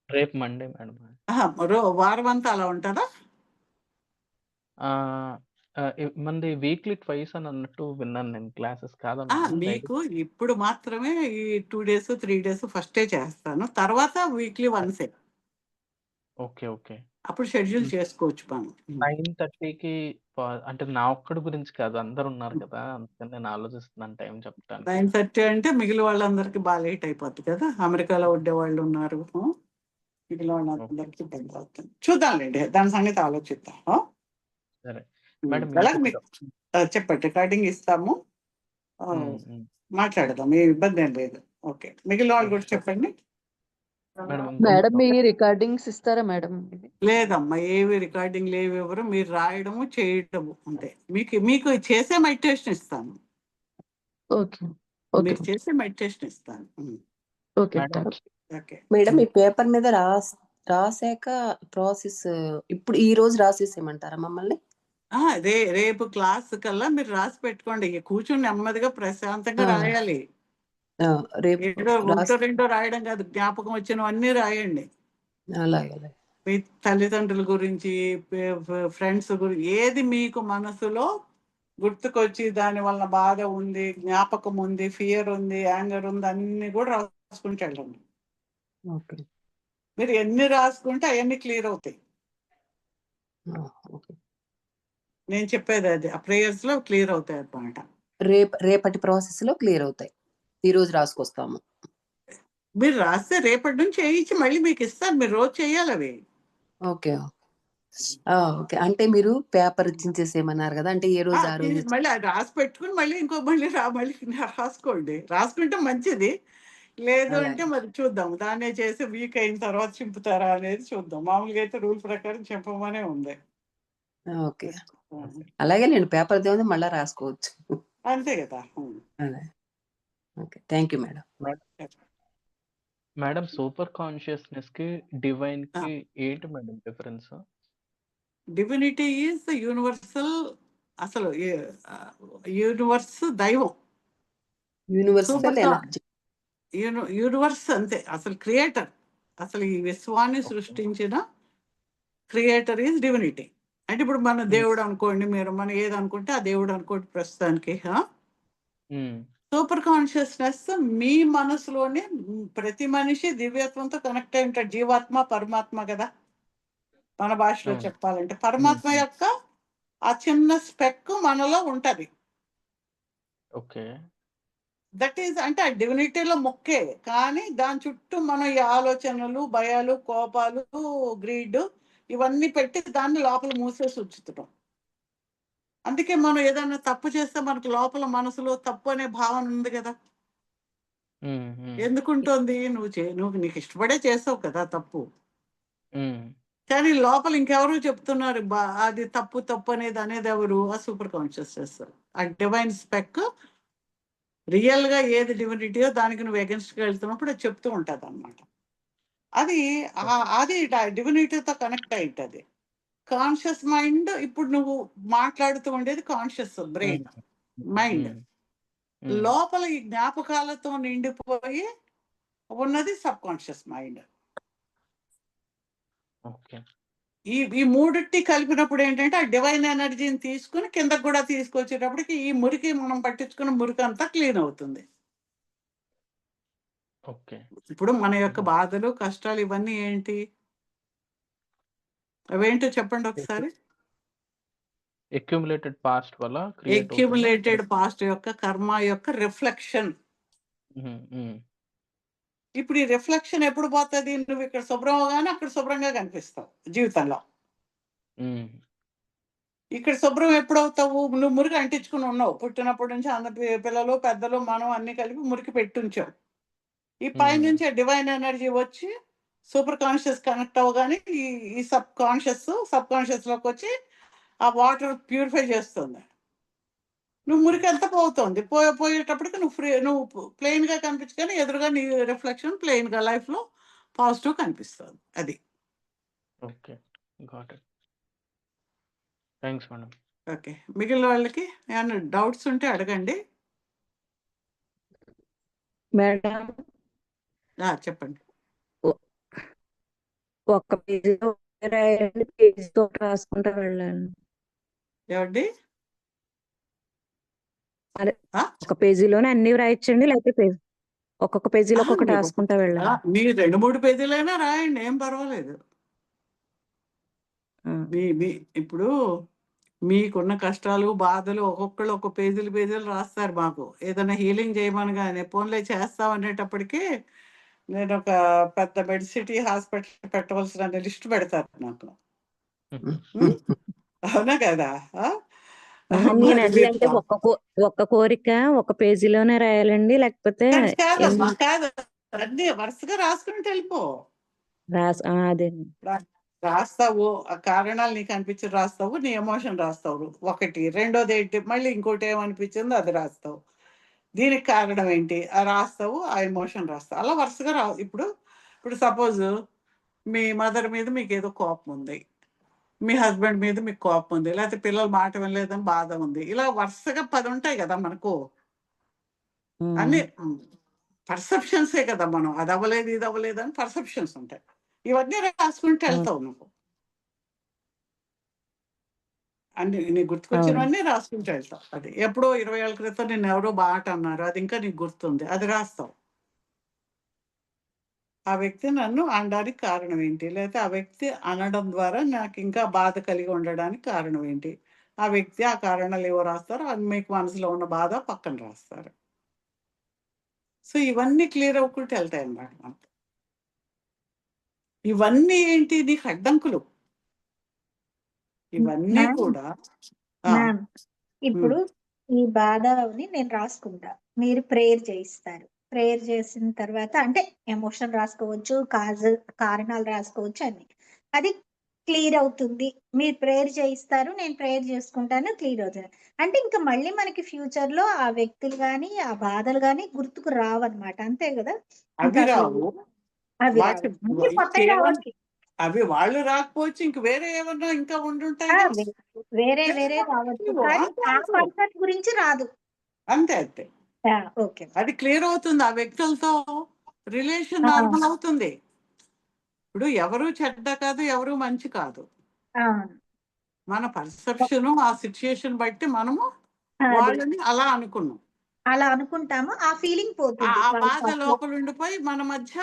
Speaker 6: రేపు మండే మేడం.
Speaker 1: వారం అంతా అలా ఉంటుందా?
Speaker 6: మంది వీక్లీ ట్వైస్ అని అన్నట్టు విన్నాను నేను. క్లాసెస్ కాదా మేడం?
Speaker 1: మీకు ఇప్పుడు మాత్రమే ఈ 2 days 3 days ఫస్టే చేస్తాను, తర్వాత వీక్లీ వన్సే.
Speaker 6: ఓకే. ఓకే.
Speaker 1: అప్పుడు షెడ్యూల్ చేసుకోవచ్చు మనం.
Speaker 6: 9:30కి అంటే నా ఒక్కడి గురించి కాదు, అందరు ఉన్నారు కదా, అందుకని నేను ఆలోచిస్తున్నాను టైం చెప్పడానికి.
Speaker 1: 9:30 అంటే మిగిలిన వాళ్ళందరికీ బాగా లేట్ అయిపోద్ది కదా, అమెరికాలో ఉండే వాళ్ళు ఉన్నారు, మిగిలిన వాళ్ళందరికీ ఇబ్బంది అవుతుంది. చూద్దాంలేండి, దాని సంగతి ఆలోచిద్దాం.
Speaker 6: సరే మేడం.
Speaker 1: అలాగే మీకు చెప్పండి, రికార్డింగ్ ఇస్తాము, మాట్లాడదాం, ఏ ఇబ్బంది ఏం లేదు. ఓకే, మిగిలిన వాళ్ళు కూడా చెప్పండి.
Speaker 7: మేడం మీ రికార్డింగ్స్ ఇస్తారా మేడం?
Speaker 1: లేదమ్మా, ఏవి రికార్డింగ్ లేవు ఎవరు, మీరు రాయడము చేయడము అంతే. మీకు చేసే మెడిటేషన్ ఇస్తాను.
Speaker 7: ఓకే.
Speaker 1: మీరు చేసే మెడిటేషన్ ఇస్తాను.
Speaker 7: ఓకే.
Speaker 1: ఓకే
Speaker 8: మేడం, ఈ పేపర్ మీద రాసాక ప్రాసెస్ ఇప్పుడు ఈ రోజు రాసేసేయమంటారా మమ్మల్ని?
Speaker 1: రేపు క్లాస్ కల్లా మీరు రాసి పెట్టుకోండి. కూర్చొని నెమ్మదిగా ప్రశాంతంగా రాయాలి. ఏదో ఒకటో రెండో రాయడం కాదు, జ్ఞాపకం వచ్చినవన్నీ రాయండి.
Speaker 8: అలాగే.
Speaker 1: మీ తల్లిదండ్రుల గురించి, ఫ్రెండ్స్ గురించి, ఏది మీకు మనసులో గుర్తుకొచ్చి దాని వల్ల బాధ ఉంది, జ్ఞాపకం ఉంది, ఫియర్ ఉంది, యాంగర్ ఉంది, అన్ని కూడా రాసుకుంటూ వెళ్ళండి. మీరు ఎన్ని రాసుకుంటే అవన్నీ క్లియర్ అవుతాయి. నేను చెప్పేది అది, ఆ ప్రేయర్స్ లో క్లియర్ అవుతాయి అన్నమాట.
Speaker 8: రేపటి ప్రాసెస్ లో క్లియర్ అవుతాయి. ఈ రోజు రాసుకొస్తాము.
Speaker 1: మీరు రాస్తే రేపటి నుంచి వేయించి మళ్ళీ మీకు ఇస్తాను, మీరు రోజు చేయాలి అవి.
Speaker 8: ఓకే. ఓకే. అంటే మీరు పేపర్ చించేసేయమన్నారు కదా, అంటే ఏ రోజు ఆ రోజు
Speaker 1: మళ్ళీ అది రాసి పెట్టుకుని మళ్ళీ మళ్ళీ రాసుకోండి. రాసుకుంటే మంచిది. లేదు అంటే మరి చూద్దాం, దాన్నే చేసి వీక్ అయిన తర్వాత చింపుతారా అనేది చూద్దాం. మామూలుగా అయితే రూల్ ప్రకారం చింపమనే ఉంది.
Speaker 8: ఓకే. అలాగే నేను పేపర్ దేవుంది మళ్ళీ రాసుకోవచ్చు.
Speaker 1: అంతే కదా.
Speaker 8: Okay, thank you madam.
Speaker 6: Madam, super consciousness కి డివైన్ కి ఏంటి madam difference?
Speaker 1: Divinity is universal, అసలు యూనివర్స్ దైవం.
Speaker 8: Universal
Speaker 1: super
Speaker 8: energy.
Speaker 1: యూనివర్స్ అంతే, అసలు క్రియేటర్, అసలు ఈ విశ్వాన్ని సృష్టించిన క్రియేటర్ ఈజ్ డివినిటీ. అంటే ఇప్పుడు మన దేవుడు అనుకోండి, మీరు మన ఏది అనుకుంటే ఆ దేవుడు అనుకోండి ప్రస్తుతానికి. సూపర్ కాన్షియస్నెస్ మీ మనసులోనే ప్రతి మనిషి దివ్యత్వంతో కనెక్ట్ అయి ఉంటాడు. జీవాత్మ పరమాత్మ కదా మన భాషలో
Speaker 6: అవును.
Speaker 1: చెప్పాలంటే. పరమాత్మ యొక్క ఆ చిన్న స్పెక్ మనలో ఉంటది.
Speaker 6: ఓకే.
Speaker 1: దట్ ఈజ్ అంటే ఆ డివినిటీలో మొక్కే, కానీ దాని చుట్టూ మనం ఈ ఆలోచనలు, భయాలు, కోపాలు, గ్రీడ్ ఇవన్నీ పెట్టి దాన్ని లోపల మూసేసి ఉంచుతున్నాం. అందుకే మనం ఏదైనా తప్పు చేస్తే మనకు లోపల మనసులో తప్పు అనే భావన ఉంది కదా. ఎందుకుంటుంది? నువ్వు నీకు ఇష్టపడే చేసావు కదా తప్పు, కానీ లోపల ఇంకెవరు చెప్తున్నారు అది తప్పు తప్పు అనేది ఎవరు? ఆ సూపర్ కాన్షియస్నెస్, ఆ డివైన్ స్పెక్. రియల్ గా ఏది డివినిటీయో దానికి నువ్వు అగెన్స్ట్గా వెళ్తున్నప్పుడు అది చెప్తూ ఉంటుంది అన్నమాట. అది అది డివినిటీతో కనెక్ట్ అయి ఉంటుంది. కాన్షియస్ మైండ్, ఇప్పుడు నువ్వు మాట్లాడుతూ ఉండేది కాన్షియస్ బ్రెయిన్ మైండ్. లోపల ఈ జ్ఞాపకాలతో నిండిపోయి ఉన్నది సబ్ కాన్షియస్ మైండ్. ఈ మూడిటి కలిపినప్పుడు ఏంటంటే ఆ డివైన్ ఎనర్జీని తీసుకుని కిందకు కూడా తీసుకొచ్చేటప్పటికి ఈ మురికి మనం పట్టించుకున్న మురికి అంతా క్లీన్ అవుతుంది. ఇప్పుడు మన యొక్క బాధలు, కష్టాలు ఇవన్నీ ఏంటి? అవేంటో చెప్పండి ఒకసారి.
Speaker 6: అక్యుములేటెడ్ పాస్ట్ వల్ల
Speaker 1: అక్యుములేటెడ్ పాస్ట్ యొక్క కర్మ యొక్క రిఫ్లెక్షన్. ఇప్పుడు ఈ రిఫ్లెక్షన్ ఎప్పుడు పోతుంది? నువ్వు ఇక్కడ శుభ్రం అవగానే అక్కడ శుభ్రంగా కనిపిస్తావు జీవితంలో. ఇక్కడ శుభ్రం ఎప్పుడవుతావు? నువ్వు మురికి అంటించుకుని ఉన్నావు పుట్టినప్పటి నుంచి. అందరి పిల్లలు పెద్దలు మనం అన్ని కలిపి మురికి పెట్టుంచావు. ఈ పై నుంచి డివైన్ ఎనర్జీ వచ్చి సూపర్ కాన్షియస్ కనెక్ట్ అవ్వగానే ఈ సబ్ కాన్షియస్ లోకి వచ్చి ఆ వాటర్ ప్యూరిఫై చేస్తుంది. నువ్వు మురికి ఎంత పోతుంది, పోయేటప్పటికి నువ్వు ప్లెయిన్ గా కనిపించుకొని ఎదురుగా నీ రిఫ్లెక్షన్ ప్లెయిన్ గా లైఫ్ లో పాజిటివ్ కనిపిస్తుంది. అది ఓకే. మిగిలిన వాళ్ళకి ఏమైనా డౌట్స్ ఉంటే అడగండి.
Speaker 3: మేడం
Speaker 1: చెప్పండి.
Speaker 3: ఒక్క పేజీలో రాయాలండి, పేజీతో రాసుకుంటా వెళ్ళాలి.
Speaker 1: ఏమండి?
Speaker 3: అదే ఒక పేజీలోనే అన్ని రాయొచ్చండి, లేకపోతే ఒక్కొక్క పేజీలో ఒక్కొక్కటి రాసుకుంటా వెళ్ళాలి?
Speaker 1: మీరు 2-3 పేజీలైనా రాయండి, ఏం పర్వాలేదు. ఇప్పుడు మీకున్న కష్టాలు, బాధలు ఒక్కొక్కళ్ళు ఒక పేజీలు రాస్తారు. మాకు ఏదైనా హీలింగ్ చేయమనగానే ఫోన్లే చేస్తాం అనేటప్పటికీ నేను ఒక పెద్ద మెడిసిటీ హాస్పిటల్ పెట్టవలసిన లిస్ట్ పెడతారు నాకు. అవునా కదా?
Speaker 3: నేను అది అంటే ఒక్క కోరిక ఒక పేజీలోనే రాయాలండి, లేకపోతే
Speaker 1: కాదు, అన్ని వరుసగా రాసుకుంటూ వెళ్ళిపో.
Speaker 3: అదే
Speaker 1: రాస్తావు, ఆ కారణాలు నీకు అనిపించి రాస్తావు, నీ ఎమోషన్ రాస్తావు ఒకటి. రెండోది ఏంటి, మళ్ళీ ఇంకోటి ఏమనిపించిందో అది రాస్తావు, దీనికి కారణం ఏంటి రాస్తావు, ఆ ఎమోషన్ రాస్తావు. అలా వరుసగా ఇప్పుడు సపోజ్ మీ మదర్ మీద మీకు ఏదో కోపం ఉంది, మీ హస్బెండ్ మీద మీకు కోపం ఉంది, లేకపోతే పిల్లలు మాట వినలేదని బాధ ఉంది. ఇలా వరుసగా 10 ఉంటాయి కదా మనకు. అన్ని పర్సెప్షన్సే కదా. మనం అది అవ్వలేదు ఇది అవ్వలేదు అని పర్సెప్షన్స్ ఉంటాయి. ఇవన్నీ రాసుకుంటూ వెళ్తావు నువ్వు. అన్ని నీకు గుర్తుకొచ్చినవన్నీ రాసుకుంటూ వెళ్తావు. అది ఎప్పుడో 20 ఏళ్ళ క్రితం నేను ఎవరో బాట అన్నారు, అది ఇంకా నీకు గుర్తుంది, అది రాస్తావు. ఆ వ్యక్తి నన్ను అనడానికి కారణం ఏంటి, లేకపోతే ఆ వ్యక్తి అనడం ద్వారా నాకు ఇంకా బాధ కలిగి ఉండడానికి కారణం ఏంటి, ఆ వ్యక్తి ఆ కారణాలు ఏవో రాస్తారు. అది మీకు మనసులో ఉన్న బాధ పక్కన రాస్తారు. సో ఇవన్నీ క్లియర్ అవ్వకుంటూ వెళ్తాయి అన్నమాట మనకు. ఇవన్నీ ఏంటి, నీకు అడ్డంకులు. ఇవన్నీ కూడా
Speaker 5: ఇప్పుడు ఈ బాధని నేను రాసుకుంటా, మీరు ప్రేయర్ చేయిస్తారు. ప్రేయర్ చేసిన తర్వాత అంటే ఎమోషన్ రాసుకోవచ్చు, కారణాలు రాసుకోవచ్చు, అన్ని అది క్లియర్ అవుతుంది. మీరు ప్రేయర్ చేయిస్తారు, నేను ప్రేయర్ చేసుకుంటాను, క్లియర్ అవుతుంది. అంటే ఇంకా మళ్ళీ మనకి ఫ్యూచర్ లో ఆ వ్యక్తులు గాని ఆ బాధలు గాని గుర్తుకు రావన్నమాట. అంతే కదా?
Speaker 1: అవి రావు.
Speaker 5: రావచ్చు,
Speaker 1: అవి వాళ్ళు రాకపోవచ్చు, ఇంక వేరే ఏమన్నా ఇంకా ఉండుంటాయి,
Speaker 5: వేరే రావచ్చు, కానీ ఆ పర్సన్ గురించి రాదు.
Speaker 1: అంతే అంతే.
Speaker 5: ఓకే
Speaker 1: అది క్లియర్ అవుతుంది. ఆ వ్యక్తులతో రిలేషన్
Speaker 5: ఆ.
Speaker 1: నార్మల్ అవుతుంది. ఇప్పుడు ఎవరు చెడ్డ కాదు, ఎవరు మంచి కాదు.
Speaker 5: అవును.
Speaker 1: మన పర్సెప్షన్ ఆ సిచ్యుయేషన్ బట్టి మనము
Speaker 5: అది.
Speaker 1: వాళ్ళని అలా అనుకున్నాం.
Speaker 5: అలా అనుకుంటాము, ఆ ఫీలింగ్
Speaker 1: ఆ
Speaker 5: పోతుంది
Speaker 1: ఆ
Speaker 5: వాళ్ళ
Speaker 1: బాధ
Speaker 5: పట్ల.
Speaker 1: లోపల ఉండిపోయి మన మధ్య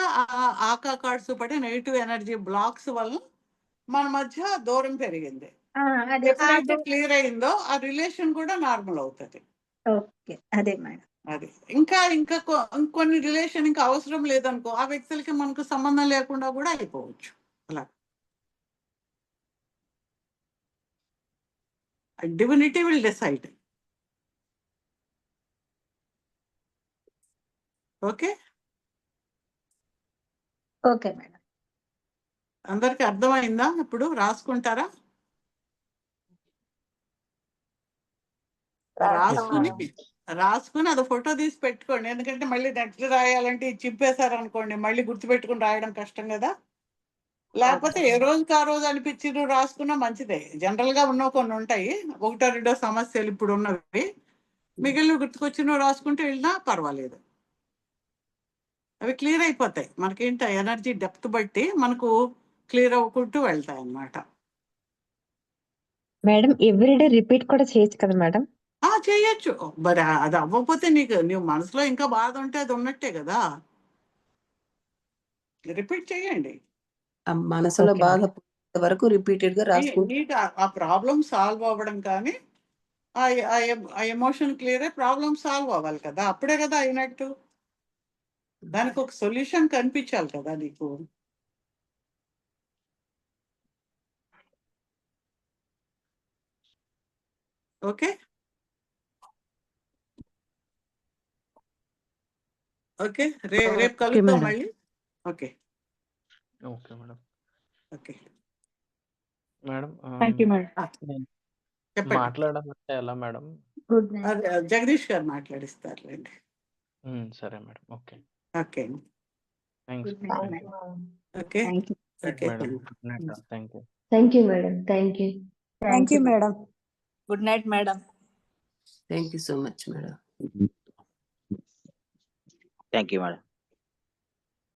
Speaker 1: ఆకా కార్డ్స్ పడి నెగిటివ్ ఎనర్జీ బ్లాక్స్ వల్ల మన మధ్య దూరం పెరిగింది.
Speaker 5: అదే
Speaker 1: ఎప్పుడైతే క్లియర్ అయిందో ఆ రిలేషన్ కూడా నార్మల్ అవుతుంది.
Speaker 5: ఓకే, అదే మేడం.
Speaker 1: అది ఇంకా ఇంకా ఇంకొన్ని రిలేషన్ ఇంకా అవసరం లేదనుకో, ఆ వ్యక్తులకి మనకు సంబంధం లేకుండా కూడా అయిపోవచ్చు. అలా divinity will decide. Okay,
Speaker 5: okay madam.
Speaker 1: అందరికి అర్థమైందా? ఇప్పుడు రాసుకుంటారా? రాసుకుని అది ఫోటో తీసి పెట్టుకోండి. ఎందుకంటే మళ్ళీ నెక్స్ట్ రాయాలంటే ఇది చింపేశారు అనుకోండి, మళ్ళీ గుర్తుపెట్టుకుని రాయడం కష్టం కదా. లేకపోతే ఏ రోజుకి ఆ రోజు అనిపించి నువ్వు రాసుకున్నా మంచిదే. జనరల్ గా ఉన్న కొన్ని ఉంటాయి, ఒకటో రెండో సమస్యలు ఇప్పుడు ఉన్నవి, మిగిలిన గుర్తుకొచ్చి నువ్వు రాసుకుంటూ వెళ్ళినా పర్వాలేదు. అవి క్లియర్ అయిపోతాయి. మనకేంటి ఎనర్జీ డెప్త్ బట్టి మనకు క్లియర్ అవ్వకుంటూ వెళ్తాయి అన్నమాట.
Speaker 4: మేడం ఎవ్రీడే రిపీట్ కూడా చేయొచ్చు కదా మేడం?
Speaker 1: చేయొచ్చు. మరి అది అవ్వకపోతే నీవు మనసులో ఇంకా బాధ ఉంటే అది ఉన్నట్టే కదా. రిపీట్ చేయండి.
Speaker 8: ఆ మనసులో
Speaker 4: ఓకే
Speaker 8: బాధ
Speaker 4: మేడం.
Speaker 8: పోయేంత వరకు రిపీటెడ్ గా రాసుకుంటూ
Speaker 1: నీకు ఆ ప్రాబ్లం సాల్వ్ అవ్వడం కానీ ఆ ఎమోషన్ క్లియర్ అయ్యి ప్రాబ్లం సాల్వ్ అవ్వాలి కదా, అప్పుడే కదా అయినట్టు. దానికి ఒక సొల్యూషన్ కనిపించాలి కదా నీకు. ఓకే ఓకే, రేపు కలుద్దాం
Speaker 3: మేడం.
Speaker 1: మళ్ళీ. Okay
Speaker 6: okay madam.
Speaker 1: Okay
Speaker 6: madam
Speaker 7: thank you madam.
Speaker 6: నేను
Speaker 1: చెప్పండి.
Speaker 6: మాట్లాడాలంటే ఎలా మేడం?
Speaker 5: Good night.
Speaker 1: అదే, జగదీష్ గారు మాట్లాడిస్తారులేండి.
Speaker 6: సరే madam. Okay,
Speaker 1: okay
Speaker 6: thanks.
Speaker 5: Good night madam.
Speaker 1: Okay
Speaker 5: thank you.
Speaker 1: Okay
Speaker 6: madam good night. Thank you.
Speaker 2: Thank you madam. Thank you.
Speaker 5: Thank you madam.
Speaker 9: Good night madam.
Speaker 8: Thank you so much madam.
Speaker 10: Thank you madam.